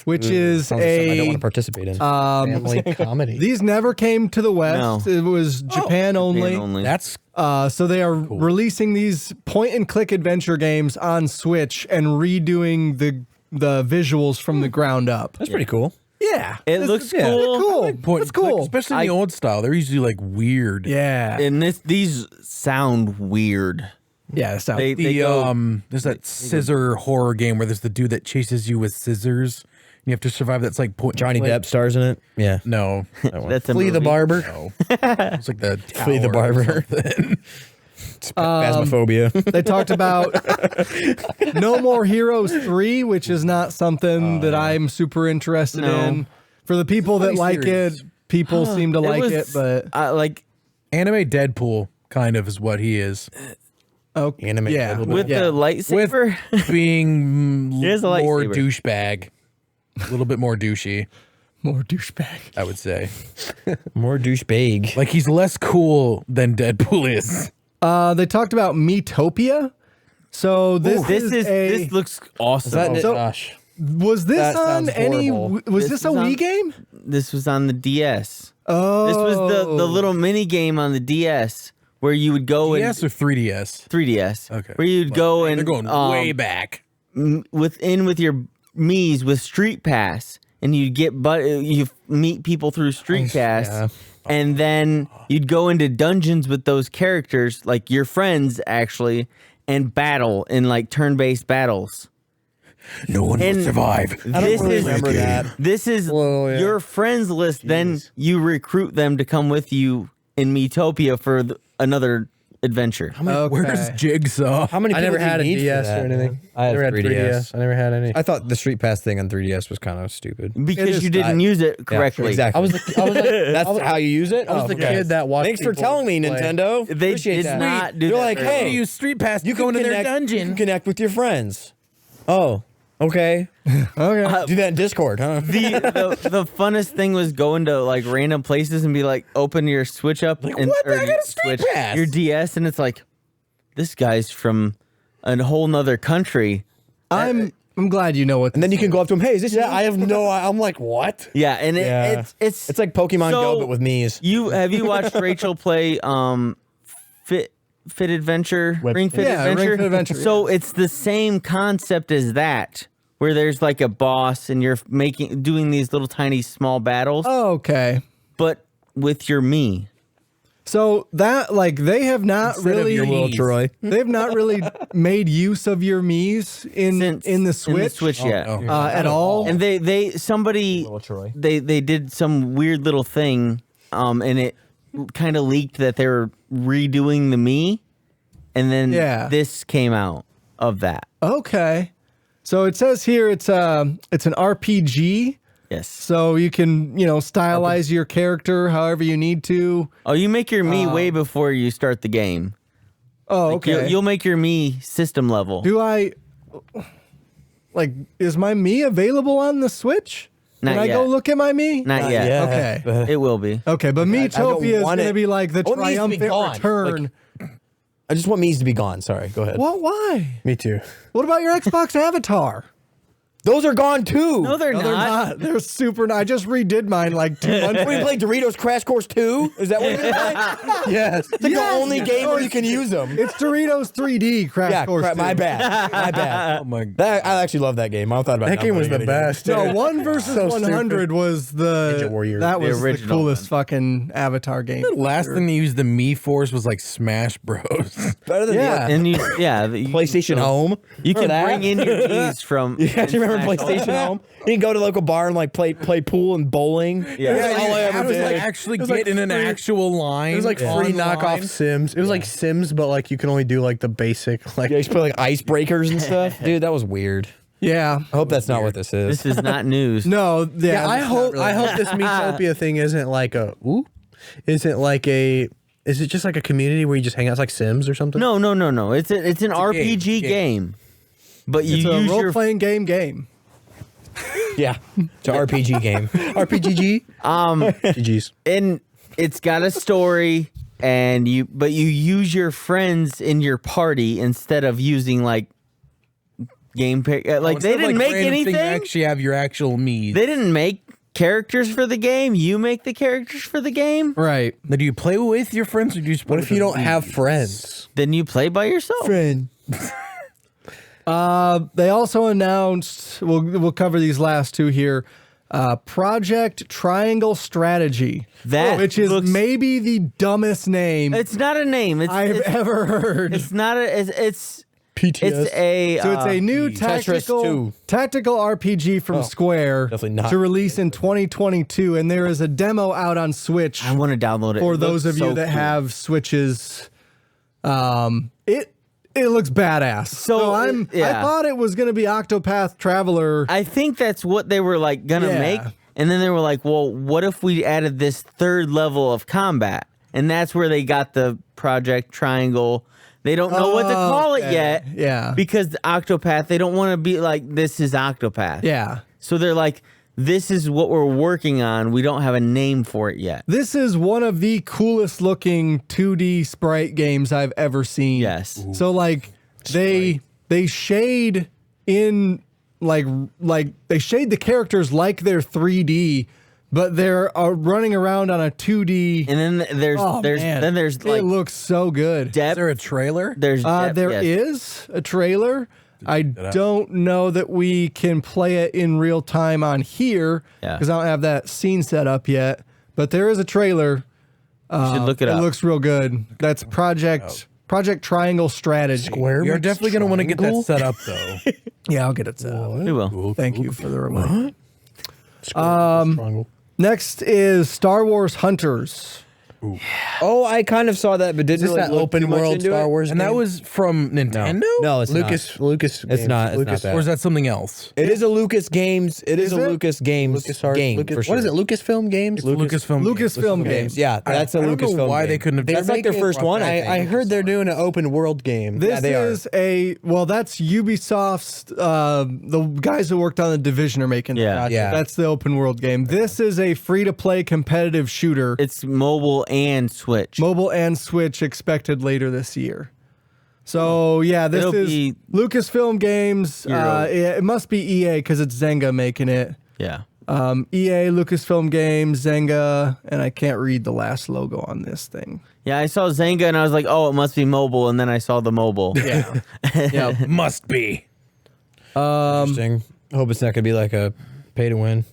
which is Sounds like something I don't want to participate in. Family comedy. These never came to the West. No. It was Japan only. That's So they are releasing these point-and-click adventure games on Switch and redoing the visuals from the ground up. That's pretty cool. Yeah, It looks cool. Cool. It's cool. especially in the old style. They're usually like weird. Yeah, And these sound weird. yeah. So They go, There's that scissor horror game where there's the dude that chases you with scissors. And you have to survive. That's like Johnny Depp stars in it. Yeah. No, that's a Flea the movie. barber. no. It's like the Flea the Tower or barber. something. Phasmophobia. they talked about No More Heroes 3, which is not something that I'm super interested No. in. For the people that funny like series. it, people seem to like it, but like Anime Deadpool kind of is what he is. okay, Anime yeah, Deadpool. with yeah. the lightsaber. Being Here's a more lightsaber. douchebag. A little bit more douchey, more douchebag. I would say. More douchebag. Like he's less cool than Deadpool is. They talked about Miitopia. So This looks awesome. So- Gosh. was this That on sounds any? horrible. Was This this a was on- Wii game? This was on the DS. Oh, This was the little mini game on the DS where you would go DS or 3DS? 3DS. Okay. Where you'd go and They're going way back. with your Mii's with Street Pass, and you'd get you meet people through Street Pass, yeah. and then you'd go into dungeons with those characters, like your friends actually, and battle in like turn-based battles. No one And will survive. This really is remember that. This is Whoa, yeah. your friends list. Then you recruit them to come with you in Miitopia for another adventure. Where's Jigsaw? How many I people never do you had a need for DS that? or anything. I had never had 3DS. I never had any. I thought the Street Pass thing on 3DS was kind of stupid. Because you didn't use it correctly. Exactly. I was like, That's how you use it. I was the kid that watched. Thanks for people telling me, play. Nintendo. They Appreciate did that. not do They're that. like, very hey, well. Use Street Pass. you go into their You can dungeon. connect with your friends. Oh, okay. Okay. Do that in Discord, huh? the funnest thing was going to like random places and be like, open your Switch up and what? or I got a Street Pass. your DS, and it's like, this guy's from a whole nother country. I'm glad you know what. And then you can go up to him. Hey, is this? Yeah, I have no. I'm like, what? Yeah, and it's It's like Pokemon So, Go, but with Mii's. Have you watched Rachel play Fit Adventure? Ring Fit Yeah, Ring Adventure? Fit Adventure, So it's the same concept as that, where there's like a boss and you're doing these little tiny small battles, Okay. but with your Mii. So that like they have not Instead of really your little Troy. they've not really made use of your Mii's in the Switch, yet. at all. And somebody Troy. they did some weird little thing, and it kind of leaked that they were redoing the Mii, and then this came out of that. Okay. So it says here it's an RPG. Yes. So you can, stylize your character however you need to. Oh, you make your Mii way before you start the game. Oh, Like, okay. You'll make your Mii system level. Do I is my Mii available on the Switch? Not Can I yet. go look at my Mii? Not yet. Okay. It will be. Okay, but Miitopia is want going to it. be like the I want Mii's to be triumphant gone. return. I just want Mii's to be gone. Sorry, go ahead. What? Why? Me too. What about your Xbox Avatar? Those are gone too. No, they're No, not. they're not. They're super. I just redid mine like 2 months We ago. play Doritos Crash Course 2? Is that what you're playing? Yes. It's like the only game where you can use them. It's Doritos 3D Crash Yeah, Course. crap, my 2. bad. My bad. Oh my! I actually love that game. I thought about That game was the downloading it again. best. No, 1 versus So 100 was the Ninja Warrior. That The was the original coolest fucking Avatar game. The last thing they used the Mii Force was like Smash Bros. Better than Yeah. And you PlayStation Home. You can Remember that? bring in your Mii's from. You guys remember Smash PlayStation Home? You can go to the local bar and like play pool and bowling. Yeah. That's all I ever I was did. like actually was like get in an free- actual line. It was like free online. knockoff Sims. It was like Sims, but like you can only do like the basic like. Yeah, you should play like icebreakers and stuff. Dude, that was weird. Yeah. I hope that's not what this is. This is not news. No, Yeah, I it's not hope really- I hope this Miitopia thing isn't like a is it just like a community where you just hang out? It's like Sims or something? No. It's an RPG game. But you It's a use your role-playing game. Yeah. It's an RPG game. RPGG? GG's. and it's got a story. and you use your friends in your party instead of using like game pick. Like they didn't make anything. You actually have your actual Mii. They didn't make characters for the game. You make the characters for the game. Right. Now, do you play with your friends or do you just play What if you don't have friends? Then you play by yourself. Friend. They also announced, we'll cover these last two here, Project Triangle Strategy, which is maybe the dumbest name It's not a name. I've ever heard. It's not a. It's PTS. It's a. So it's a new Tetris 2. tactical RPG from Square definitely not. to release in 2022, and there is a demo out on Switch I want to download it. for It those of looks you so that cool. have Switches. It looks badass. So I thought it was going to be Octopath Traveler. I think that's what they were like gonna make, and then they were like, "Well, what if we added this third level of combat?" And that's where they got the Project Triangle. They don't know what to call it yet. Yeah. Because the Octopath, they don't want to be like, "This is Octopath." Yeah. So they're like, "This is what we're working on. We don't have a name for it yet." This is one of the coolest looking 2D sprite games I've ever seen. Yes. So like they shade in like they shade the characters like they're 3D, but they're running around on a 2D. And then there's like it looks so good. depth. Is there a trailer? There's depth, There yes. is a trailer. I don't know that we can play it in real time on here Yeah. because I don't have that scene set up yet. But there is a trailer. You should look it up. It looks real good. That's Project Triangle Strategy. Square. You're makes definitely going to want to get that triangle? set up, though. Yeah, I'll get it set up. We will. Thank you for the reminder. Triangle. Next is Star Wars Hunters. Oh, I kind of saw that, but didn't Is this really that look open too much world into Star it. Wars? And that game? was from Nintendo? No, it's Lucas. not. Lucas. It's not. It's Lucas. not Or is that. that something else? It is a Lucas Games. It is Is a it? Lucas Games LucasArts. game Lucas, for sure. What is it? Lucasfilm Games. Lucasfilm. Lucasfilm games. Yeah, that's a I don't know Lucasfilm. why game. they couldn't have. That's like their first one. I heard they're doing an open world game. This they are. is that's Ubisoft's, the guys who worked on The Division are making that. Yeah. Yeah. That's the open world game. This is a free-to-play competitive shooter. It's mobile and Switch. Mobile and Switch expected later this year. So yeah, this It'll is be Lucasfilm Games. Hero. It must be EA because it's Zynga making it. Yeah. EA, Lucasfilm Games, Zynga, and I can't read the last logo on this thing. Yeah, I saw Zynga and I was like, oh, it must be mobile. And then I saw the mobile. Yeah. Yeah, must be. Interesting. I hope it's not going to be like a pay to win.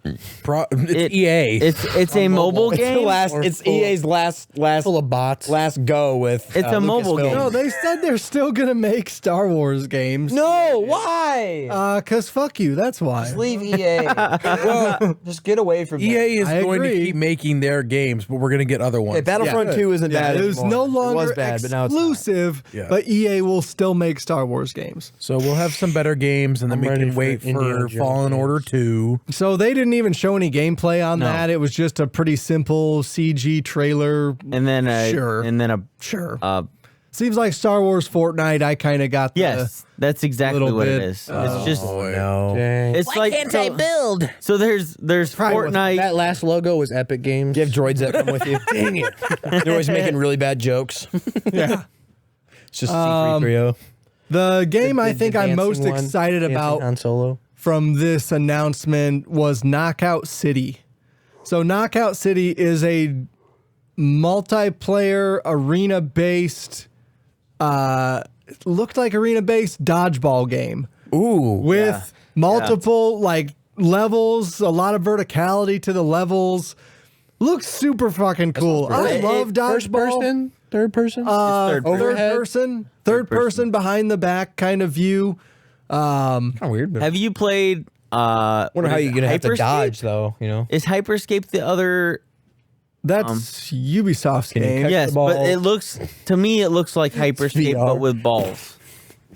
It's EA. It's a mobile game. It's EA's last Full of bots. last go with. It's a mobile Lucasfilm. game. No, they said they're still gonna make Star Wars games. No, why? Cause fuck you. That's why. Leave EA. Well, just get away from EA is I going to agree. keep making their games, but we're going to get other ones. Hey, Battlefront Yeah. 2 isn't bad. It was anymore. no longer It was bad, but now it's not. exclusive, Yeah. but EA will still make Star Wars games. So we'll have some better games, and then I'm we ready can for wait Indiana for Jones Fallen games. Order 2. So they didn't even show any gameplay on No. that. It was just a pretty simple CG trailer. And then Sure. Sure. Seems like Star Wars Fortnite. I kind of got the Yes, that's exactly little what it bit. is. It's just No. Dang. it's like build? So there's Probably wasn't Fortnite. That last logo was Epic Games. Do you have droids that come with you? Dang it. They're always making really bad jokes. yeah. It's just C-3PO. The game I The think I'm most dancing one, excited dancing about Han Solo. from this announcement was Knockout City. So Knockout City is a multiplayer arena-based, it looked like arena-based dodgeball game. Ooh. With multiple like levels, a lot of verticality to the levels. Looks super fucking cool. I love First dodgeball. person? Third person? third Overhead? Third person behind the back kind of view. Kind of weird. But Have you played? Wonder how you're going to have to Hyperscape? dodge, though, you know? Is Hyperscape the other? That's Ubisoft's you game. catch Yes, the but balls? it looks to me it looks like Hyperscape, VR. but with balls.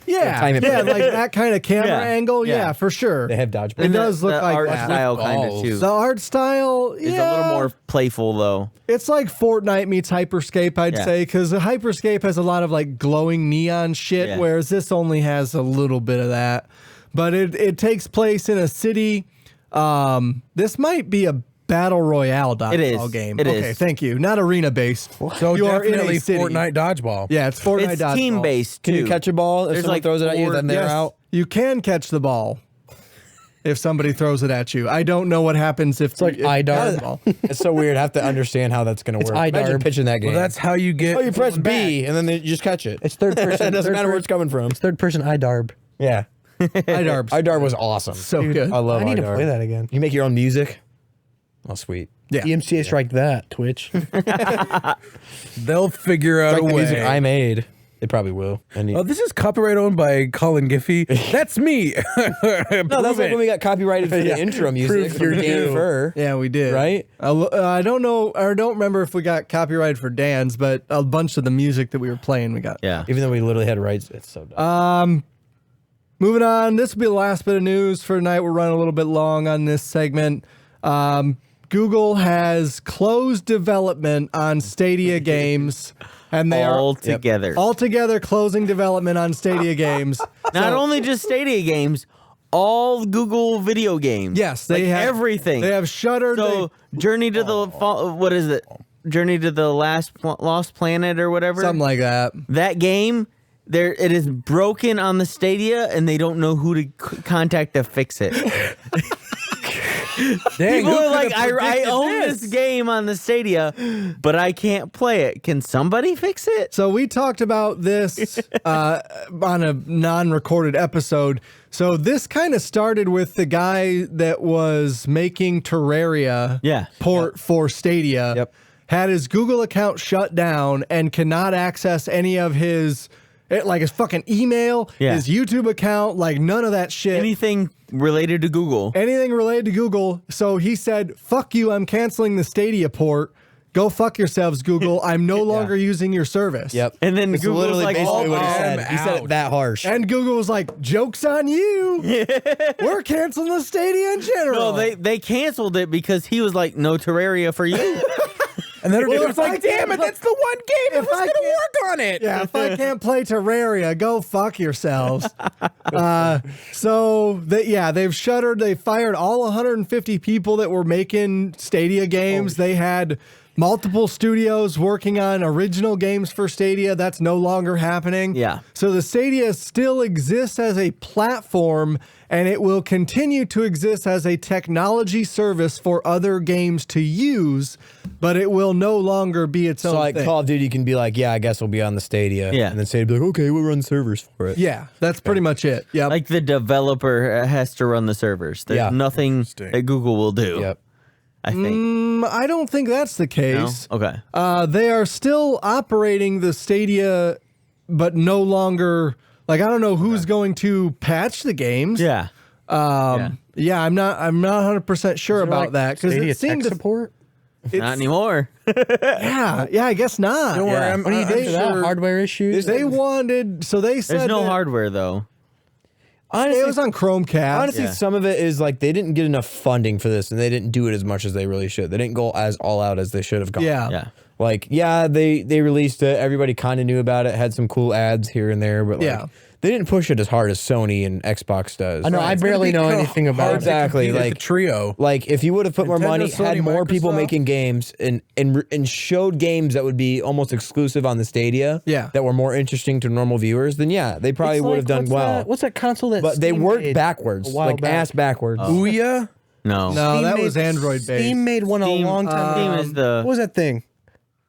Yeah, time it yeah, perfect. like that kind of camera Yeah, angle. Yeah, yeah. for sure. They have dodge. It does look the like art that. style kind of balls. too. The art style, It's a little more playful though. It's like Fortnite meets Hyperscape, I'd Yeah. say, because Hyperscape has a lot of like glowing neon shit, Yeah. whereas this only has a little bit of that. But it takes place in a city. This might be a battle royale dodgeball It is. game. It okay, is. thank you. Not arena based. So you are in a definitely city. Fortnite dodgeball. Yeah, it's Fortnite It's dodgeball. team based. Can you catch a ball if There's someone like throws it at you? four- Then they're Yes, out. you can catch the ball if somebody throws it at you. I don't know what happens if it's like iDarb. It's so weird. I have to understand how that's going to It's work. Imagine iDarb. pitching that game. Well, that's how you get. oh, you press someone B back. and then you just catch it. It's third person. It doesn't third matter where per- it's coming from. It's third person iDarb. Yeah. iDarbs. iDarb was awesome. So good. I love I need to iDarb. play that again. You make your own music. Oh, sweet. Yeah. EMCA strike that, Twitch. They'll figure out Like a the music way. I made. They probably will. And Oh, this is copyright owned by Colin Giffy. That's me. no, that's like when we got copyrighted for the intro music from Dan Fur. Yeah, we did. Right? I don't know. I don't remember if we got copyright for Dan's, but a bunch of the music that we were playing, we got. Yeah. Even though we literally had rights. It's so dumb. Moving on. This will be the last bit of news for tonight. We're running a little bit long on this segment. Google has closed development on Stadia games, and they all are together. altogether closing development on Stadia games. Not only just Stadia games, all Google video games. Yes, they Like have everything. They have shuttered. So Journey to the what is it? Journey to the Lost Planet or whatever. something like that. That game, it is broken on the Stadia, and they don't know who to contact to fix it. Dang, People who are like, could've I predicted own this game on the Stadia, but I can't play it. Can somebody fix it? So we talked about this on a non-recorded episode. So this kind of started with the guy that was making Terraria port for Stadia. Yep. Had his Google account shut down and cannot access any of his fucking email, his YouTube account, like none of that shit. Anything related to Google. Anything related to Google. So he said, fuck you, I'm canceling the Stadia port. Go fuck yourselves, Google. I'm no longer using your service. Yep. And then It's Google's literally like, basically what he I'm said. He said out. it that harsh. And Google was like, joke's on you. We're canceling the Stadia in general. No, they canceled it because he was like, no Terraria for you. And then Well, it was like, damn it, that's the one game that if was I going to can't- work on it. Yeah, if I can't play Terraria, go fuck yourselves. They've shuttered. They fired all 150 people that were making Stadia games. They had multiple studios working on original games for Stadia. That's no longer happening. Yeah. So the Stadia still exists as a platform, and it will continue to exist as a technology service for other games to use, but it will no longer be its own So like thing. Call of Duty can be like, yeah, I guess we'll be on the Stadia. Yeah. And then Stadia be like, okay, we'll run servers for it. Yeah, that's pretty much it. Yeah. Like the developer has to run the servers. There's Yeah. nothing that Google will do. Yep. I think. I don't think that's the No? case. Okay. They are still operating the Stadia, but no longer. Like, I don't know who's going to patch the games. Yeah. Yeah, I'm not 100% sure about that because Stadia it seemed tech to. support. Not anymore. Yeah, I guess not. Don't worry, Yeah. I'm, What do you I'm do for that? sure- Hardware issues? They wanted, so they said There's no that hardware though. Honestly, it was on Chromecast. honestly, Yeah. some of it is like they didn't get enough funding for this and they didn't do it as much as they really should. They didn't go as all out as they should have gone. Yeah. Yeah. Like, yeah, they released it. Everybody kind of knew about it, had some cool ads here and there, but like, Yeah. they didn't push it as hard as Sony and Xbox does. I know. I It's gonna barely be know kinda anything about hard it. to Exactly, compete with like- the trio. Like, if you would have put more Nintendo, money, had Sony, more people Microsoft. making games, and showed games that would be almost exclusive on the Stadia, Yeah. that were more interesting to normal viewers, then yeah, they probably It's would like, have done what's well. What's that console that But they Steam worked made backwards, a while like back? ass backwards. Ouya? No. No, Steam that made- was Android based. Steam made one Steam- a long time Steam ago. is the What was that thing?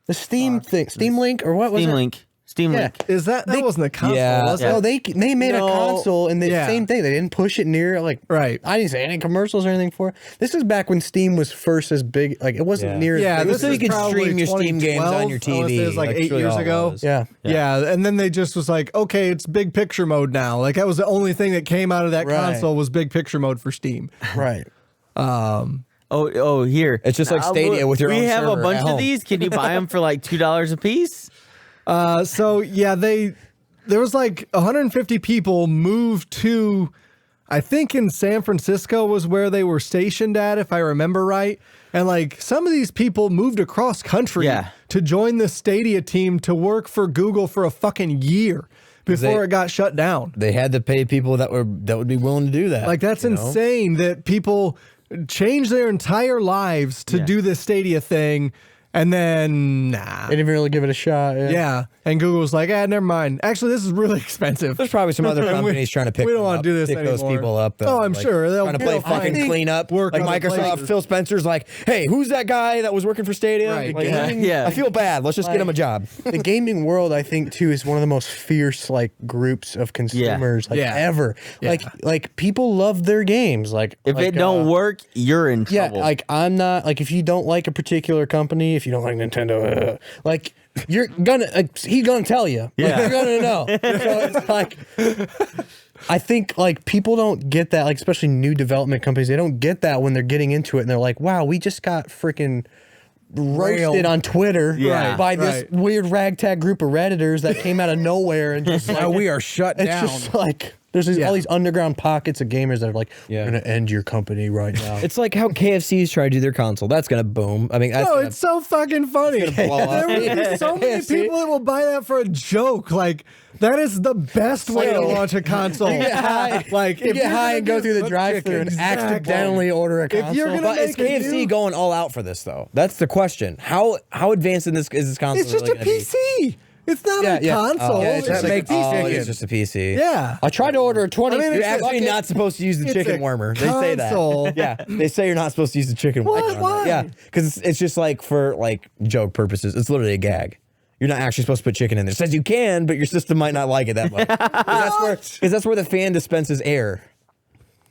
The Steam thing. Steam Link or what was Steam it? Link. Steam Yeah. Link. Is that wasn't a console? Yeah. Was Yeah. it? No, they made a No. console and the Yeah. same thing. They didn't push it near like Right. I didn't say any commercials or anything for it. This is back when Steam was first as big. Like it wasn't Yeah. near. as Yeah, big this as so is you could probably stream your Steam games on your 2012. I wanna say TV. It was like That's 8 really years all it ago. was. Yeah. Yeah, and then they just was like, okay, it's big picture mode now. Like that was the only thing that came out of that Right. console was big picture mode for Steam. Right. Oh, here. It's just like Stadia with your we own have server a bunch at of home. these. Can you buy them for like $2 a piece? So yeah, there was like 150 people moved to, I think in San Francisco was where they were stationed at, if I remember right. And like some of these people moved across country Yeah. to join the Stadia team to work for Google for a fucking year before it got shut down. They had to pay people that would be willing to do that. Like that's you know? insane that people change their entire lives to do this Stadia thing. And then, They didn't really give it a shot. Yeah. And Google was like, never mind. Actually, this is really expensive. There's probably some other companies trying to pick we don't them want up, to do this pick anymore. those people up. Though. Oh, I'm Like, sure. They'll trying to play fucking clean up. Work Like other Microsoft, places. Phil Spencer's like, hey, who's that guy that was working for Stadia? Right. Like, Yeah. I feel bad. Let's just get him a job. The gaming world, I think, too, is one of the most fierce like groups of consumers ever. Yeah. Like people love their games. Like If it don't work, you're in yeah, trouble. like I'm not like if you don't like a particular company, if you don't like Nintendo, like you're gonna he's gonna tell you. Like, you're gonna know. So it's like I think like people don't get that, like especially new development companies, they don't get that when they're getting into it and they're like, wow, we just got freaking roasted on Twitter by this weird ragtag group of Redditors that came out of nowhere and just Now we are shut it's down. just like there's all these underground pockets of gamers that are like, we're gonna end your company right now. It's like how KFC's try to do their console. That's gonna boom. I mean, that's No, it's so fucking funny. There will be so many people that will buy that for a joke. Like, that is the best way to launch a console. You get high, Like, you if get you're high gonna and go do through the cooked drive-thru chicken, and accidentally order a console. If you're gonna But is make a KFC new- going all out for this though? That's the question. How advanced in this is this console? It's just really a gonna be? PC. It's not a console. Yeah, it's it's just a makes PC. it's just a PC. Yeah. I tried to order a 20. I mean, You're it's actually not supposed to use the it's chicken a warmer. They say console. that. Yeah, they say you're not supposed to use the chicken warmer. Why? Yeah, because it's just like for like joke purposes. It's literally a gag. You're not actually supposed to put chicken in there. It says you can, but your system might not like it that much. Because that's where the fan dispenses air.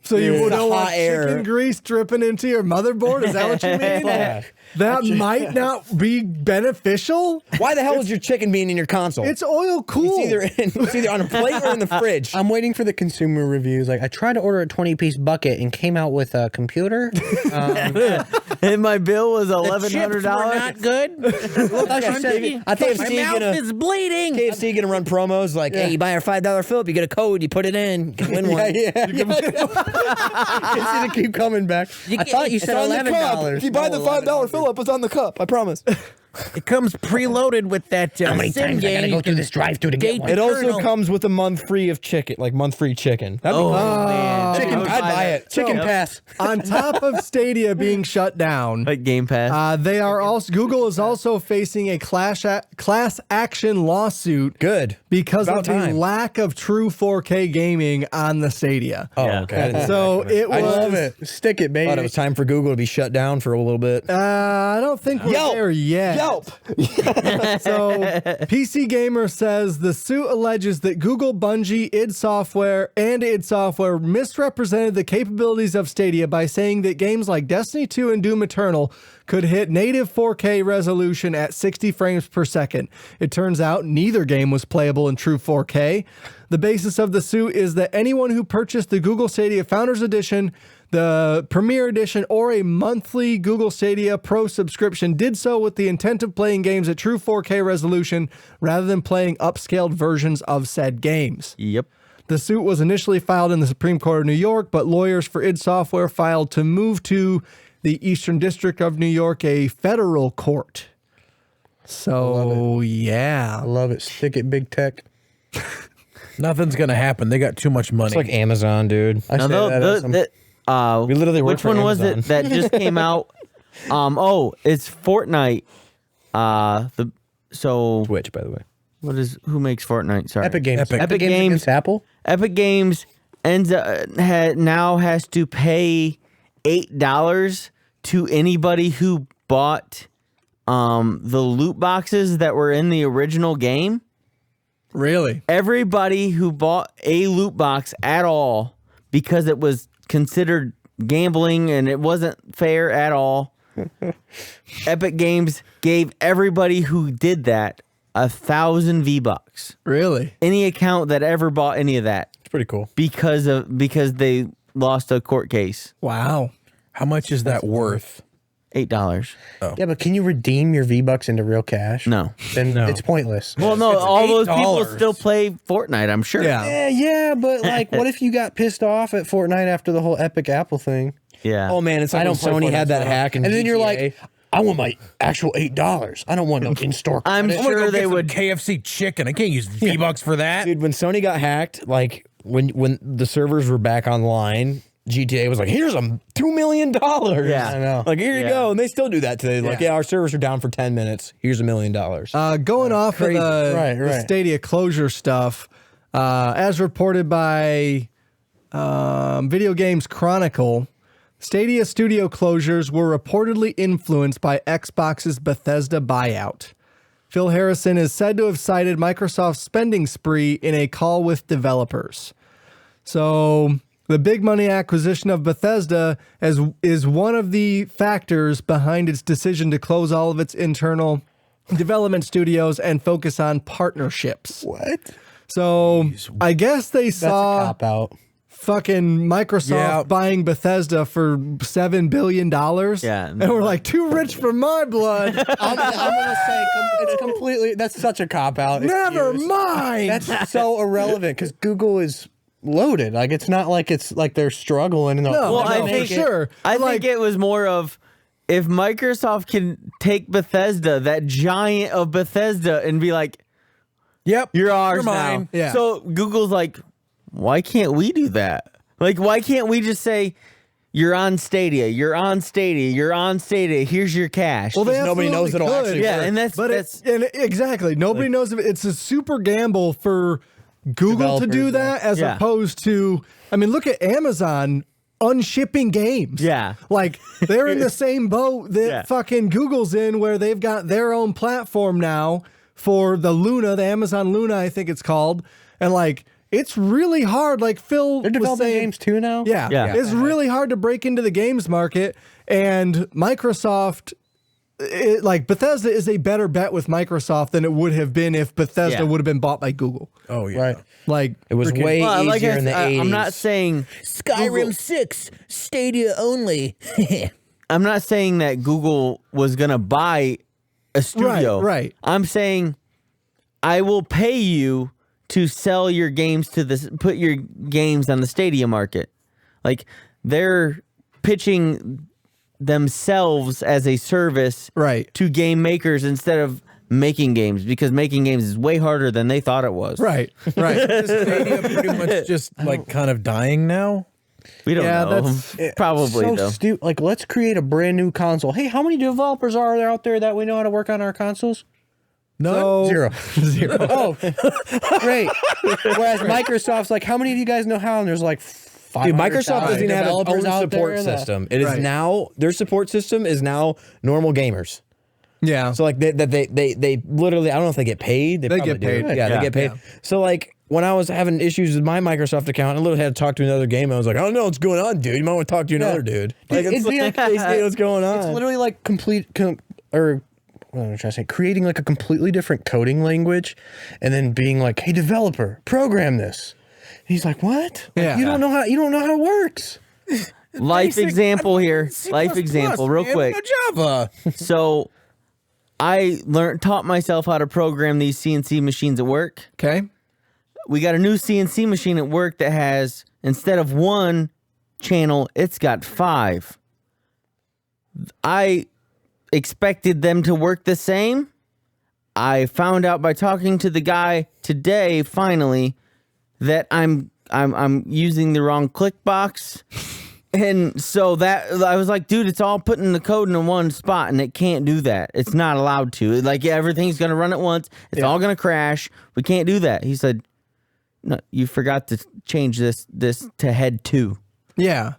So you It's would the know hot what air. chicken grease dripping into your motherboard? Is that what you mean? Yeah. That might not be beneficial. Why the hell is your chicken bean in your console? It's oil cool. It's either on a plate or in the fridge. I'm waiting for the consumer reviews. Like I tried to order a 20-piece bucket and came out with a computer. And my bill was $1,100. $1,100. Not good. I thought My mouth is bleeding. KFC gonna run promos like, hey, you buy our $5 Philip, you get a code, you put it in, you can win one. It's gonna keep coming back. I thought you said $11. If you buy the $5 Philip, it's on the cup. I promise. It comes preloaded with that. How many sim times I gotta game. go through this drive-thru to get one? It also Colonel. comes with a month free of chicken, like month free chicken. That'd be Oh, cool. man. Chicken, I'd buy it. Chicken pass. On top of Stadia being shut down, Like Game Pass. they are also Google is also facing a class action lawsuit. Good. Because About of the time. lack of true 4K gaming on the Stadia. Oh, Yeah. okay. I didn't So see that. it was. I love it. Stick it, baby. Thought it was time for Google to be shut down for a little bit. I don't think we're Yelp! there yet. Yelp. So, PC Gamer says the suit alleges that Google, Bungie, id Software misrepresented the capabilities of Stadia by saying that games like Destiny 2 and Doom Eternal could hit native 4K resolution at 60 frames per second. It turns out neither game was playable in true 4K. The basis of the suit is that anyone who purchased the Google Stadia Founders Edition, the Premier Edition, or a monthly Google Stadia Pro subscription did so with the intent of playing games at true 4K resolution rather than playing upscaled versions of said games. Yep. The suit was initially filed in the Supreme Court of New York, but lawyers for id Software filed to move to the Eastern District of New York, a federal court. So, I love it. Stick it, big tech. Nothing's gonna happen. They got too much money. It's like Amazon, dude. I say that as some- We literally work which for one was Amazon. it that just came out? It's Fortnite. Twitch, by the way. Who makes Fortnite? Sorry, Epic Games. Epic Games Games. against Apple. Epic Games now has to pay $8 to anybody who bought the loot boxes that were in the original game. really? Everybody who bought a loot box at all, because it was considered gambling and it wasn't fair at all, Epic Games gave everybody who did that 1,000 V-Bucks. Really? Any account that ever bought any of that, It's pretty cool. because they lost a court case. Wow. How much is that worth? $8. Yeah, but can you redeem your V-Bucks into real cash? No. Then it's pointless. Well, no, all those people $8. still play Fortnite, I'm sure. Yeah. Yeah, but like, what if you got pissed off at Fortnite after the whole Epic Apple thing? Yeah. Oh man, it's like I when don't play Sony had Fortnite, that so- hack and then you're GTA. like, I want my actual $8. I don't want no in-store. I'm I'm gonna sure go they get some would. KFC chicken. I can't use V-Bucks for that. Dude, when Sony got hacked, like when the servers were back online, GTA was like, here's $2 million. Yeah. I know. Like, here you go. And they still do that today. Like, yeah, our servers are down for 10 minutes. Here's $1 million. Going off of the Right. Stadia closure stuff, as reported by Video Games Chronicle, Stadia studio closures were reportedly influenced by Xbox's Bethesda buyout. Phil Harrison is said to have cited Microsoft's spending spree in a call with developers. So the big money acquisition of Bethesda is one of the factors behind its decision to close all of its internal development studios and focus on partnerships. What? So I guess they That's a saw cop out. fucking Microsoft buying Bethesda for $7 billion. Yeah. And we're like, too rich for my blood. I'm gonna say it's completely. That's such a cop out. Never excuse. mind. That's so irrelevant because Google is loaded. Like it's not like it's like they're struggling. No, Well, I no, think for sure. I Like, think it was more of if Microsoft can take Bethesda, that giant of Bethesda, and be like, Yep. you're ours You're mine. now. Yeah. So Google's like, why can't we do that? Like, why can't we just say, you're on Stadia, you're on Stadia, you're on Stadia, here's your cash. well, they nobody knows absolutely it'll could. actually yeah, and that's exactly. Nobody knows if it's a super gamble for Google to do Developers, that as Yeah. opposed to, I mean, look at Amazon unshipping games. Yeah. Like they're in the same boat that Yeah. fucking Google's in, where they've got their own platform now for the Luna, the Amazon Luna, I think it's called. And like, it's really hard. Like Phil They're was developing saying, games too now. Yeah, Yeah. it's really hard to break into the games market. And Microsoft, like Bethesda is a better bet with Microsoft than it would have been if Bethesda Yeah. would have been bought by Google. Oh, yeah. Right. Like It was way Well, like easier in the 80s. I'm not saying Google- 6, Stadia only. I'm not saying that Google was gonna buy a studio. right. I'm saying I will pay you to sell your games to this, put your games on the Stadia market. Like they're pitching themselves as a service Right. to game makers instead of making games, because making games is way harder than they thought it was. right, right. Is Stadia pretty much just like kind of dying now? We don't Yeah, know. that's- Probably so though. stupid. Like, let's create a brand new console. Hey, how many developers are there out there that we know how to work on our consoles? No. Zero. Oh, great. Whereas Microsoft's like, how many of you guys know how? And there's like, Dude, Microsoft doesn't even have its developers own out there support that- system. It is Right. now, their support system is now normal gamers. Yeah. So like they literally, I don't know if they get paid. They get probably do. paid. Yeah, Yeah. they get paid. So like when I was having issues with my Microsoft account, I literally had to talk to another game. I was like, I don't know what's going on, dude. You might want to talk to another dude. Like It'd be like- they say what's going on. It's literally like what am I trying to say? Creating like a completely different coding language, and then being like, "Hey, developer, program this." And he's like, "What? Like, Yeah. You don't know how it works." Life example here. Life example, real quick. Java. So I taught myself how to program these CNC machines at work. Okay. We got a new CNC machine at work that has, instead of one channel, it's got 5. I expected them to work the same. I found out by talking to the guy today, finally, that I'm using the wrong click box. And so that I was like, dude, it's all putting the code in one spot, and it can't do that. It's not allowed to. Like everything's gonna run at once. It's all gonna crash. We can't do that. He said, no, you forgot to change this to head 2. Yeah.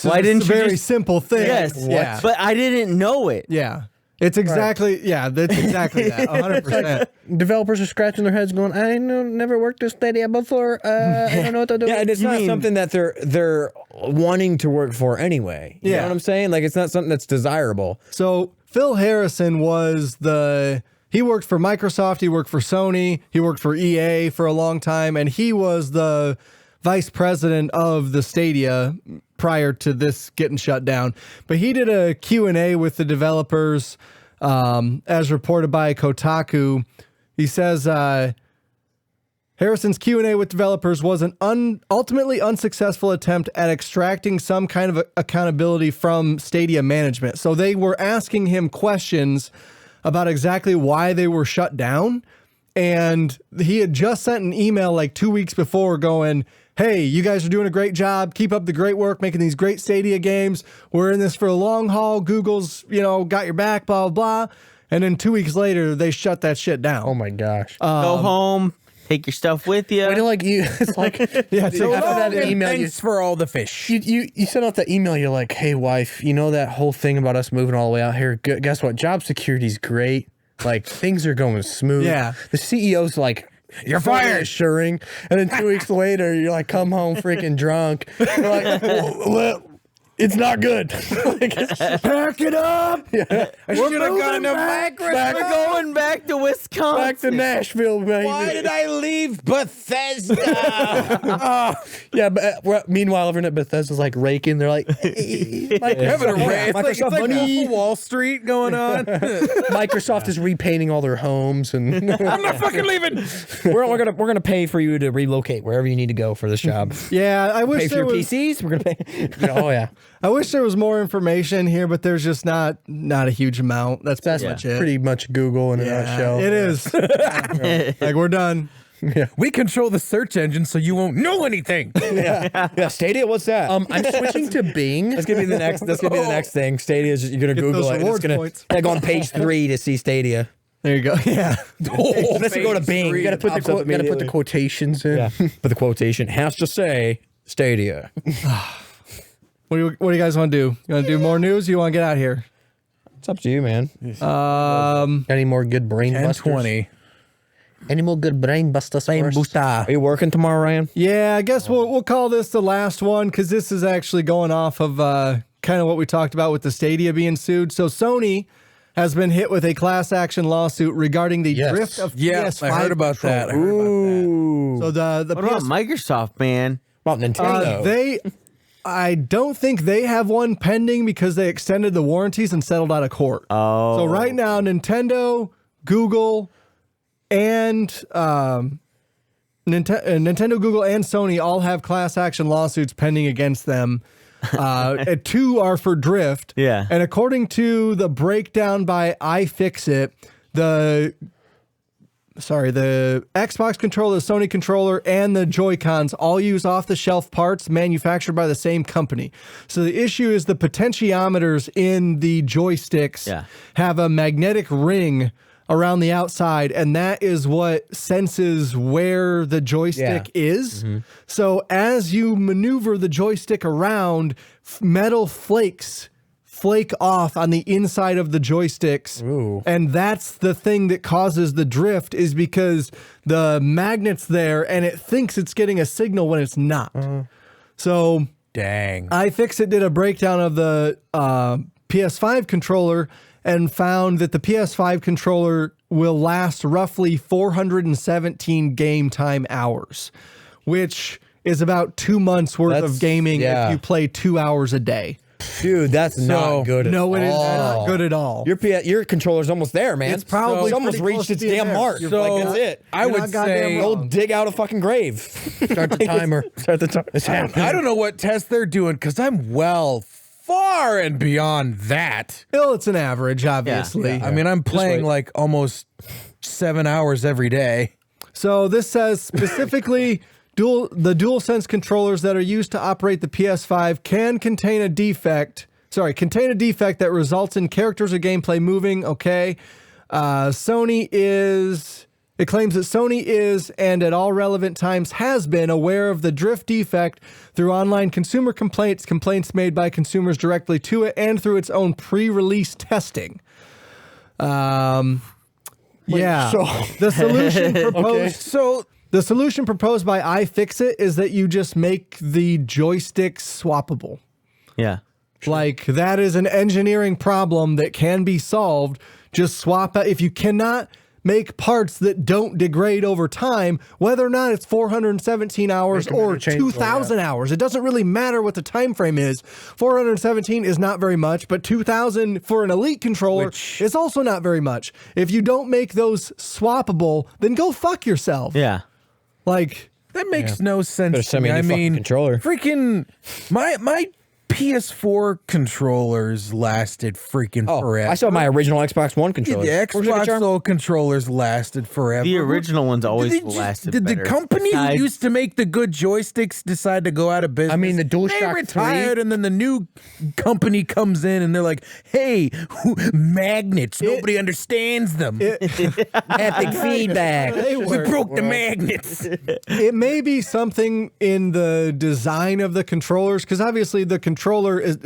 Why didn't It's a you very just- simple thing. Yes. Yeah. But I didn't know it. Yeah. It's exactly, that's exactly that. 100%. Developers are scratching their heads, going, "I never worked with Stadia before. I don't know what to do." Yeah, and it's not something that they're wanting to work for anyway. You know what I'm saying? Like it's not something that's desirable. So Phil Harrison he worked for Microsoft, he worked for Sony, he worked for EA for a long time, and he was the vice president of the Stadia prior to this getting shut down. But he did a Q&A with the developers, as reported by Kotaku. He says Harrison's Q&A with developers was an ultimately unsuccessful attempt at extracting some kind of accountability from Stadia management. So they were asking him questions about exactly why they were shut down. And he had just sent an email like 2 weeks before going, hey, you guys are doing a great job. Keep up the great work making these great Stadia games. We're in this for a long haul. Google's, got your back, blah, blah, blah. And then 2 weeks later, they shut that shit down. Oh my gosh. Go home. Take your stuff with you. Wait, like you, it's like Yeah, after that email, Thanks for all the fish. you sent out that email. You're like, hey, wife, you know that whole thing about us moving all the way out here? Guess what? Job security's great. Like things are going smooth. Yeah. The CEO's like, you're fired, assuring. And then 2 weeks later, you're like, come home freaking drunk. You're like, well, it's not good. Pack it up. Yeah. I should have gone to Microsoft. We're going back to Wisconsin. Back to Nashville, baby. Why did I leave Bethesda? Yeah, but meanwhile, everyone at Bethesda's like raking. They're like, Having a rant. It's Microsoft like money. Wolf of Wall Street going on. Microsoft is repainting all their homes, and I'm not fucking leaving. We're gonna pay for you to relocate wherever you need to go for this job. Yeah, I Pay wish for there your was. PCs. We're gonna pay. oh yeah, I wish there was more information here, but there's just not a huge amount. That's pretty much it. pretty much Google in a nutshell. It is. Like we're done. We control the search engine, so you won't know anything. Yeah, Stadia. What's that? I'm switching to Bing. That's gonna be the next. That's gonna be the next thing. Stadia is you're gonna Get Google those it. And it's rewards gonna points. go on page 3 to see Stadia. There you go. Yeah. Unless you go to Bing, you gotta put the quotations in. Yeah, but the quotation has to say Stadia. What do you guys want to do? You want to do more news? Or you want to get out of here? It's up to you, man. Got any more good brain busters? 1020. Any more good brain busters? Are you working tomorrow, Ryan? Yeah, I guess we'll call this the last one because this is actually going off of kind of what we talked about with the Stadia being sued. So Sony has been hit with a class action lawsuit regarding the drift of Yes, PS5 I heard about that. Ooh. So the What about PS Microsoft, man? About Nintendo. I don't think they have one pending because they extended the warranties and settled out of court. Oh. So right now, Nintendo, Google, and Nintendo, Google, and Sony all have class action lawsuits pending against them. 2 are for drift. Yeah. And according to the breakdown by iFixit, the Xbox controller, the Sony controller, and the Joy-Cons all use off-the-shelf parts manufactured by the same company. So the issue is the potentiometers in the joysticks have a magnetic ring around the outside, and that is what senses where the joystick is. So as you maneuver the joystick around, metal flakes flake off on the inside of the joysticks. And that's the thing that causes the drift, is because the magnet's there and it thinks it's getting a signal when it's not. So Dang. iFixit did a breakdown of the PS5 controller and found that the PS5 controller will last roughly 417 game time hours, which is about 2 months worth of gaming if you play 2 hours a day. Dude, that's not good at all. No, it is not good at all. Your controller's almost there, man. It's probably almost pretty reached close its to being damn there. mark. You're Like, like, that's it. I would say Go dig out a fucking grave. Start the timer. Start the timer. It's happening. I don't know what test they're doing because I'm far and beyond that. Well, it's an average, obviously. I mean, I'm playing like almost 7 hours every day. So this says specifically the DualSense controllers that are used to operate the PS5 can contain a defect that results in characters or gameplay moving. Okay. It claims that Sony is, and at all relevant times has been, aware of the drift defect through online consumer complaints made by consumers directly to it, and through its own pre-release testing. The solution proposed. The solution proposed by iFixit is that you just make the joysticks swappable. Yeah. Like, that is an engineering problem that can be solved. Just swap out. If you cannot make parts that don't degrade over time, whether or not it's 417 hours or 2,000 hours, it doesn't really matter what the time frame is. 417 is not very much, but 2,000 for an elite controller is also not very much. If you don't make those swappable, then go fuck yourself. Yeah. Like, that makes no sense. Better send me a new I fucking mean, controller. Freaking my PS4 controllers lasted freaking forever. I saw my original Xbox One controller. The Xbox Soul controllers lasted forever. The original ones always Did they just- lasted Did better. the company who Besides- used to make the good joysticks decide to go out of business? I mean, the DualShock they 3 retired, and then the new company comes in, and they're like, "Hey, magnets. Nobody understands them. Haptic feedback. We broke the magnets." It may be something in the design of the controllers, because obviously the controller is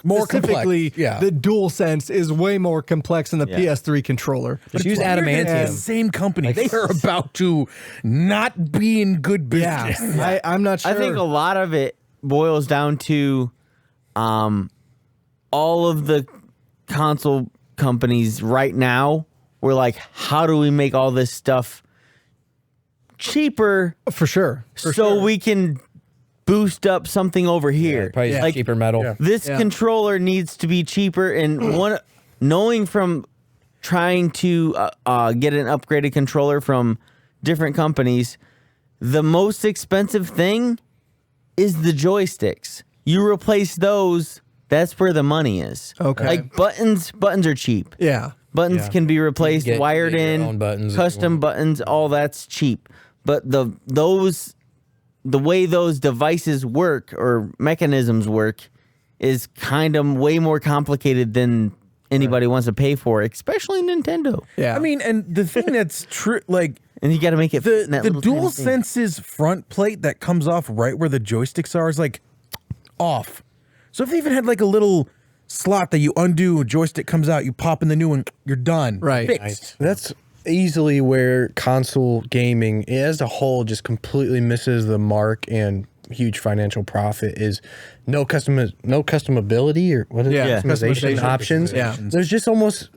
More specifically complex, yeah. the DualSense is way more complex than the Yeah. PS3 controller. Just use Weird that adamantium. the same company. They are about to not be in good Yeah, business. I'm not sure. I think a lot of it boils down to all of the console companies right now were like, how do we make all this stuff cheaper for sure. so we can boost up something over here? Probably Like, cheaper metal. this Yeah. controller needs to be cheaper, and knowing from trying to get an upgraded controller from different companies, the most expensive thing is the joysticks. You replace those, that's where the money is. Okay. Like buttons are cheap. Yeah. Buttons can be replaced, get wired your in, own buttons if you custom want. buttons, all that's cheap. But the way those devices work or mechanisms work is kind of way more complicated than anybody wants to pay for, especially Nintendo. Yeah. I mean, and the thing that's true, like And you got to make it fit in the that little tiny thing. DualSense's front plate that comes off right where the joysticks are is like off. So if they even had like a little slot that you undo, a joystick comes out, you pop in the new one, you're done. Right. Fixed. That's easily where console gaming as a whole just completely misses the mark, and huge financial profit is no customability, or what is Yeah. it? Customization Customization. options. Yeah.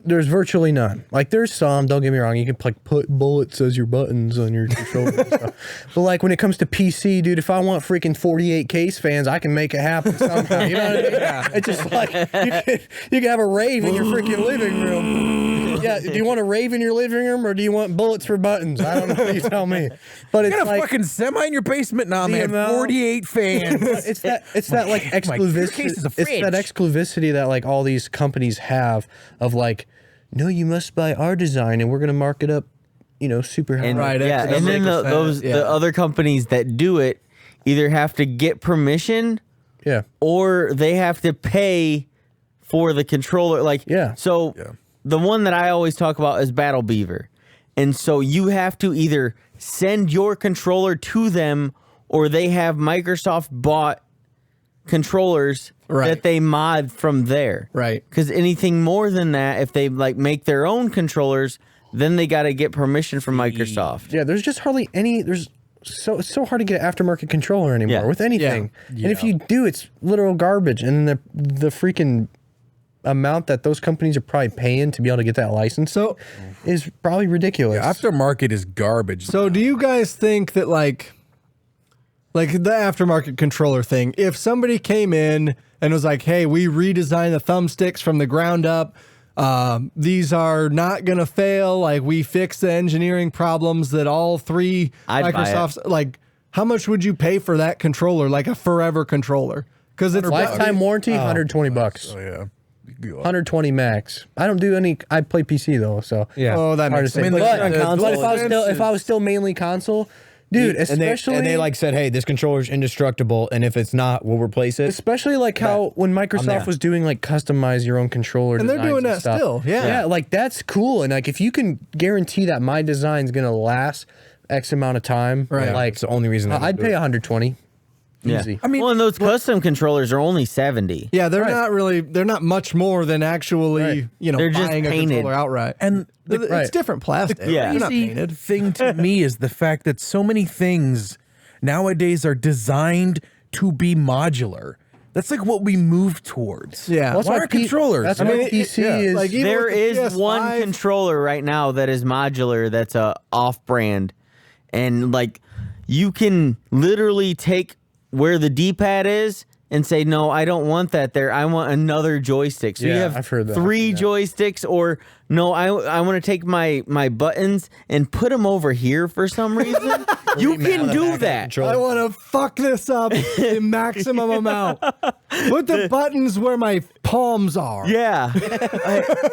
There's virtually none. Like there's some, don't get me wrong, you can like put bullets as your buttons on your controller and stuff. But like when it comes to PC, dude, if I want freaking 48 case fans, I can make it happen somehow. You know what I mean? Yeah. It's just like you can have a rave in your freaking living room. Yeah, do you want a rave in your living room, or do you want bullets for buttons? I don't know. You tell me. But You it's got a like fucking semi in your basement now, man. amount- 48 fans. it's that like your case is a exclusivity. It's that fridge. exclusivity that like all these companies have of like, no, you must buy our design and we're gonna mark it up, super high. And, Right, yeah, extra and then 6%, yeah. the other companies that do it either have to get permission Yeah. or they have to pay for the controller. Like, Yeah. So the one that I always talk about is Battle Beaver. And so you have to either send your controller to them, or they have Microsoft bought controllers Right. that they mod from there. Right. Because anything more than that, if they like make their own controllers, then they got to get permission from Microsoft. Yeah, there's just hardly any. It's so hard to get an aftermarket controller anymore Yeah. with anything. And if you do, it's literal garbage. And the freaking amount that those companies are probably paying to be able to get that license is probably ridiculous. Aftermarket is garbage. So do you guys think that like the aftermarket controller thing, if somebody came in and was like, hey, we redesigned the thumbsticks from the ground up, these are not going to fail, like we fixed the engineering problems that all three I'd buy it. Microsofts, like how much would you pay for that controller, like a forever controller? Because it's Lifetime warranty, $120. Oh, yeah. 120 max. I don't do any. I play PC though, so Yeah. Oh, that hard makes to say. sense. But, on console, if I was still mainly console, dude, and especially they like said, hey, this controller's indestructible, and if it's not, we'll replace it. especially like how when Microsoft was doing like customize your own controller, And they're designs doing that stuff. still, yeah. like that's cool. And like if you can guarantee that my design's gonna last X amount of time, Right. Like It's the only reason I I'd would do pay it. 120. Yeah. Easy. I mean, well, and those custom controllers are only 70. Yeah, they're not much more than actually, Right. They're just buying a painted. controller outright. And It's right. different plastic. Yeah. They're not crazy painted. thing to me is the fact that so many things nowadays are designed to be modular. That's like what we move towards. Yeah. That's Why why are controllers? That's I why mean, PC yeah. is Like, even There with the is one PS5 controller right now that is modular that's a off-brand, and like you can literally take where the D-pad is and say, no, I don't want that there. I want another joystick. So you Yeah, have I've heard that. 3 Yeah. joysticks, or no, I want to take my buttons and put them over here for some reason. You can do that. I want to fuck this up the maximum amount. Put the buttons where my palms are. Yeah.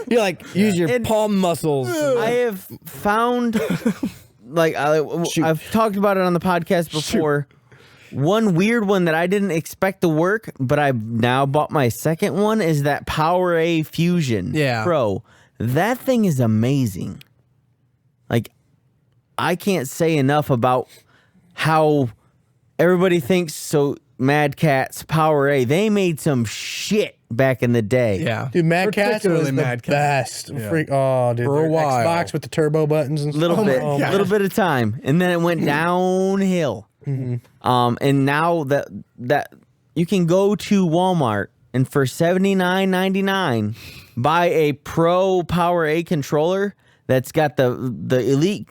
You like use your palm muscles. I have found, like, I've talked about it on the podcast before. One weird one that I didn't expect to work, but I've now bought my second one, is that Power A Fusion Pro. That thing is amazing. Like, I can't say enough about how everybody thinks so. Mad Catz Power A, they made some shit back in the day. Yeah. Dude, Mad Catz was the Mad Catz. best. Oh, dude. For a while. Xbox with the turbo buttons and stuff. Little bit of time, and then it went downhill. And now that you can go to Walmart and for $79.99 buy a Pro Power A controller that's got the elite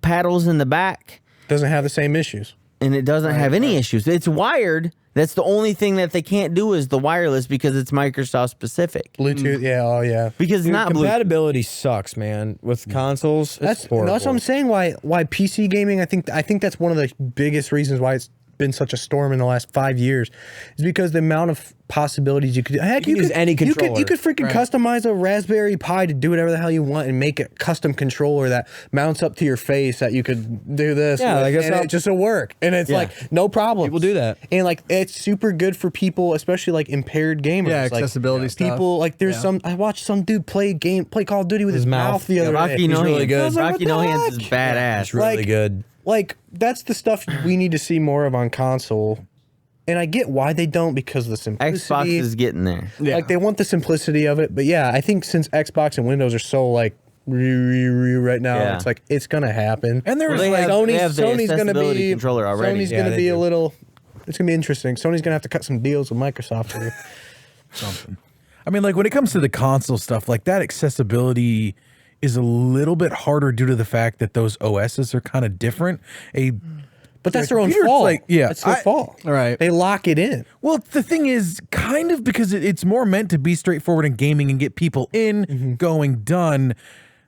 paddles in the back. Doesn't have the same issues. And it doesn't have any issues. It's wired. That's the only thing that they can't do is the wireless because it's Microsoft specific. Bluetooth, yeah. Because it's not Bluetooth. Compatibility sucks, man. With consoles, That's horrible. what I'm saying. Why PC gaming? I think that's one of the biggest reasons why it's been such a storm in the last 5 years, is because the amount of possibilities you could. Heck, you use could any You controller. could freaking customize a Raspberry Pi to do whatever the hell you want and make a custom controller that mounts up to your face that you could do this. Yeah, with, I guess and I'll- it just will work. And it's like no problem. People do that. And like it's super good for people, especially like impaired gamers. Yeah, like, accessibility stuff. People like there's some. I watched some dude play Call of Duty with his mouth the other day. Rocky No really Hands. good. I was like, Rocky what No the Hands is heck? badass. It's really Like- good. Like that's the stuff we need to see more of on console, and I get why they don't, because of the simplicity. Xbox is getting there. Like they want the simplicity of it, but yeah, I think since Xbox and Windows are so like right now, Yeah. it's like it's gonna happen. And there Well, was they like, have- they have the Sony's gonna accessibility be controller already. Sony's Yeah, gonna they be a do. little. It's gonna be interesting. Sony's gonna have to cut some deals with Microsoft here. I mean, like when it comes to the console stuff, like that accessibility is a little bit harder due to the fact that those OSs are kind of different. But that's their own computer's fault. like- yeah, that's their fault. Right. They lock it in. Well, the thing is, kind of because it's more meant to be straightforward in gaming and get people in, going, done.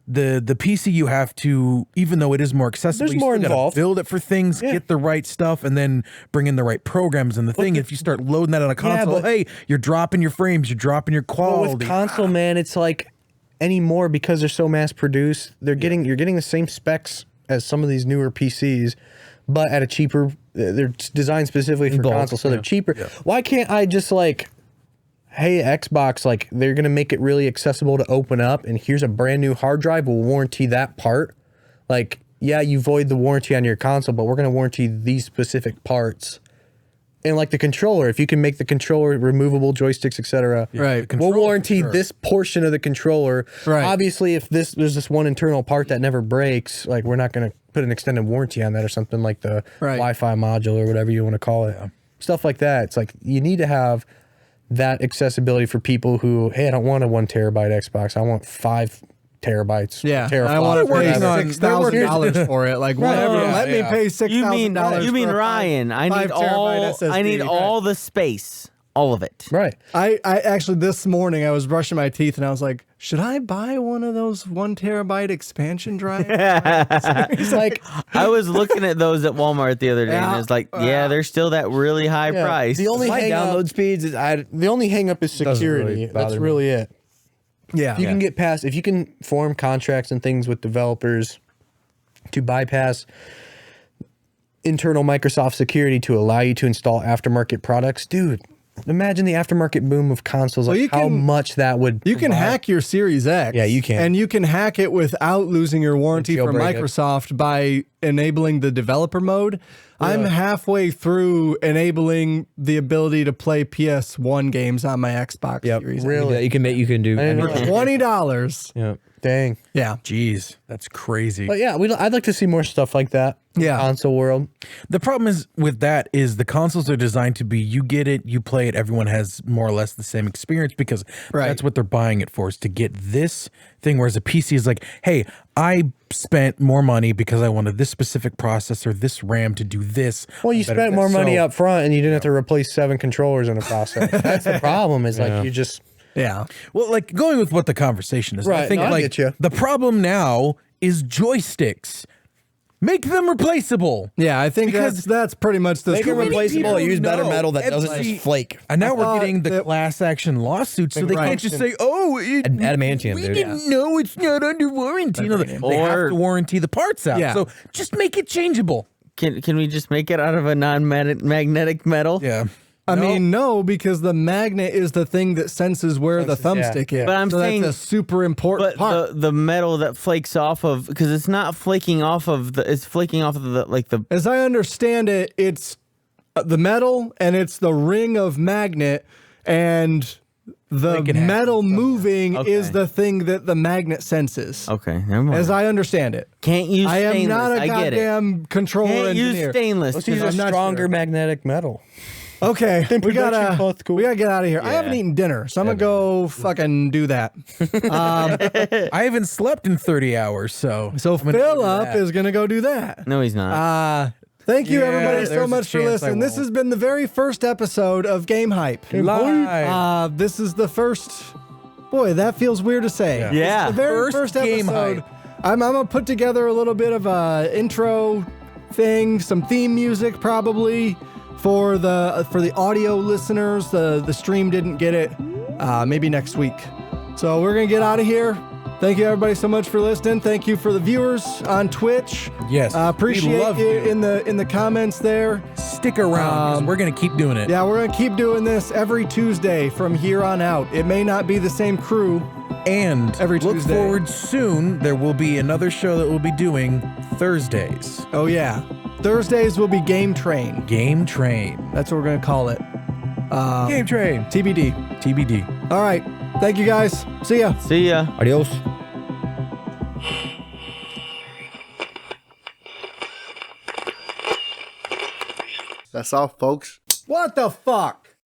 The PC you have to, even though it is more accessible, There's you more still gotta involved. build it for things, get the right stuff, and then bring in the right programs. And the thing, if you start loading that on a console, but- hey, you're dropping your frames, you're dropping your But quality. with console, man, it's like anymore because they're so mass produced. You're getting the same specs as some of these newer PCs, but at a cheaper. They're designed specifically for bulk, console, so they're cheaper. Why can't I just like, hey, Xbox, like they're gonna make it really accessible to open up, and here's a brand new hard drive. We'll warranty that part. Like, yeah, you void the warranty on your console, but we're gonna warranty these specific parts. And like the controller, if you can make the controller removable joysticks, etc. Right. the We'll controller, warranty sure. this portion of the controller. Right. Obviously, if there's this one internal part that never breaks, like we're not going to put an extended warranty on that or something, like the Right. Wi-Fi module or whatever you want to call it. Stuff like that. It's like you need to have that accessibility for people who, hey, I don't want a 1 terabyte Xbox. I want 5 terabytes. Yeah, teraflops, I want to pay working on- $6,000 for it. Like whatever. Yeah, Let me yeah. pay $6,000. You mean for a Ryan? I need 5 terabyte all. SSD. I need all the space, all of it. Right. I actually this morning I was brushing my teeth and I was like, should I buy one of those 1 terabyte expansion drives? It's like, I was looking at those at Walmart the other day, and it's like, yeah, they're still that really high yeah, price. the only My hang download up, speeds is the only hang up is security. really That's bother me. really it. Yeah. If you can get past, if you can form contracts and things with developers to bypass internal Microsoft security to allow you to install aftermarket products, dude, imagine the aftermarket boom of consoles, Well, like you how can- much that would You can provide. hack your Series X. Yeah, you can. And you can hack it without losing your warranty from Jailbreak it. Microsoft by enabling the developer mode. I'm halfway through enabling the ability to play PS1 games on my Xbox Series X. Really? Yeah, you can do. didn't know anything. that. $20. Yeah. Dang. Yeah. Jeez, that's crazy. But yeah, I'd like to see more stuff like that. in the Yeah. console world. The problem is with that is the consoles are designed to be you get it, you play it, everyone has more or less the same experience because Right. that's what they're buying it for, is to get this thing. Whereas a PC is like, hey, I spent more money because I wanted this specific processor, this RAM to do this. Well, you Better- spent more money so- up front and you didn't have to replace 7 controllers in the process. That's the problem. Is like you just Yeah. Well, like going with what the conversation is, I Right, think no, I like get you. the problem now is joysticks. Make them replaceable. Yeah, I think Because that's pretty much the Make it story. replaceable. people Use better know. metal that doesn't Every- just flake. And now we're thought getting the that- class action lawsuits, so they Right. can't just say, "Oh, Adamantium, we dude. didn't know it's not under warranty." You know, they have Or- to warranty the parts out. Yeah. So just make it changeable. Can we just make it out of a non-magnetic metal? Yeah. I mean, no, because the magnet is the thing that senses where the thumbstick is. But I'm so saying- that's a super important But part. the metal that flakes off of, because it's not flaking off of the, it's flaking off of the As I understand it, it's the metal and it's the ring of magnet, and the Make it happen metal somehow. moving is Okay. the thing that the magnet senses. Okay, never mind. As I understand it. Can't use I stainless. am not a I get it. goddamn controller Can't engineer. use stainless. Let's use a 'cause I'm not stronger sure. magnetic metal. Okay, we production gotta costs cool. get out of here. I haven't eaten dinner, so I'm gonna go fucking do that. I haven't slept in 30 hours, so So I'm gonna go do Philip that. is gonna go do that. No, he's not. Thank you, Yeah, everybody, so there's a much for chance I listening. This won't. has been the very first episode of Game Hype. Live. This is the first. Boy, that feels weird to say. Yeah. Yeah. It's the very First first Game episode. Hype. I'm gonna put together a little bit of a intro thing, some theme music probably for the audio listeners. The stream didn't get it. Maybe next week. So we're gonna get out of here. Thank you, everybody, so much for listening. Thank you for the viewers on Twitch. Yes, we appreciate love you you. in the comments there. Stick around, 'cause we're going to keep doing it. Yeah, we're gonna keep doing this every Tuesday from here on out. It may not be the same crew. And Every look Tuesday. forward soon. There will be another show that we'll be doing Thursdays. Oh yeah, Thursdays will be Game Train. Game Train. That's what we're gonna call it. Game Train. TBD. TBD. All right, thank you guys. See ya. See ya. Adios. That's all, folks. What the fuck?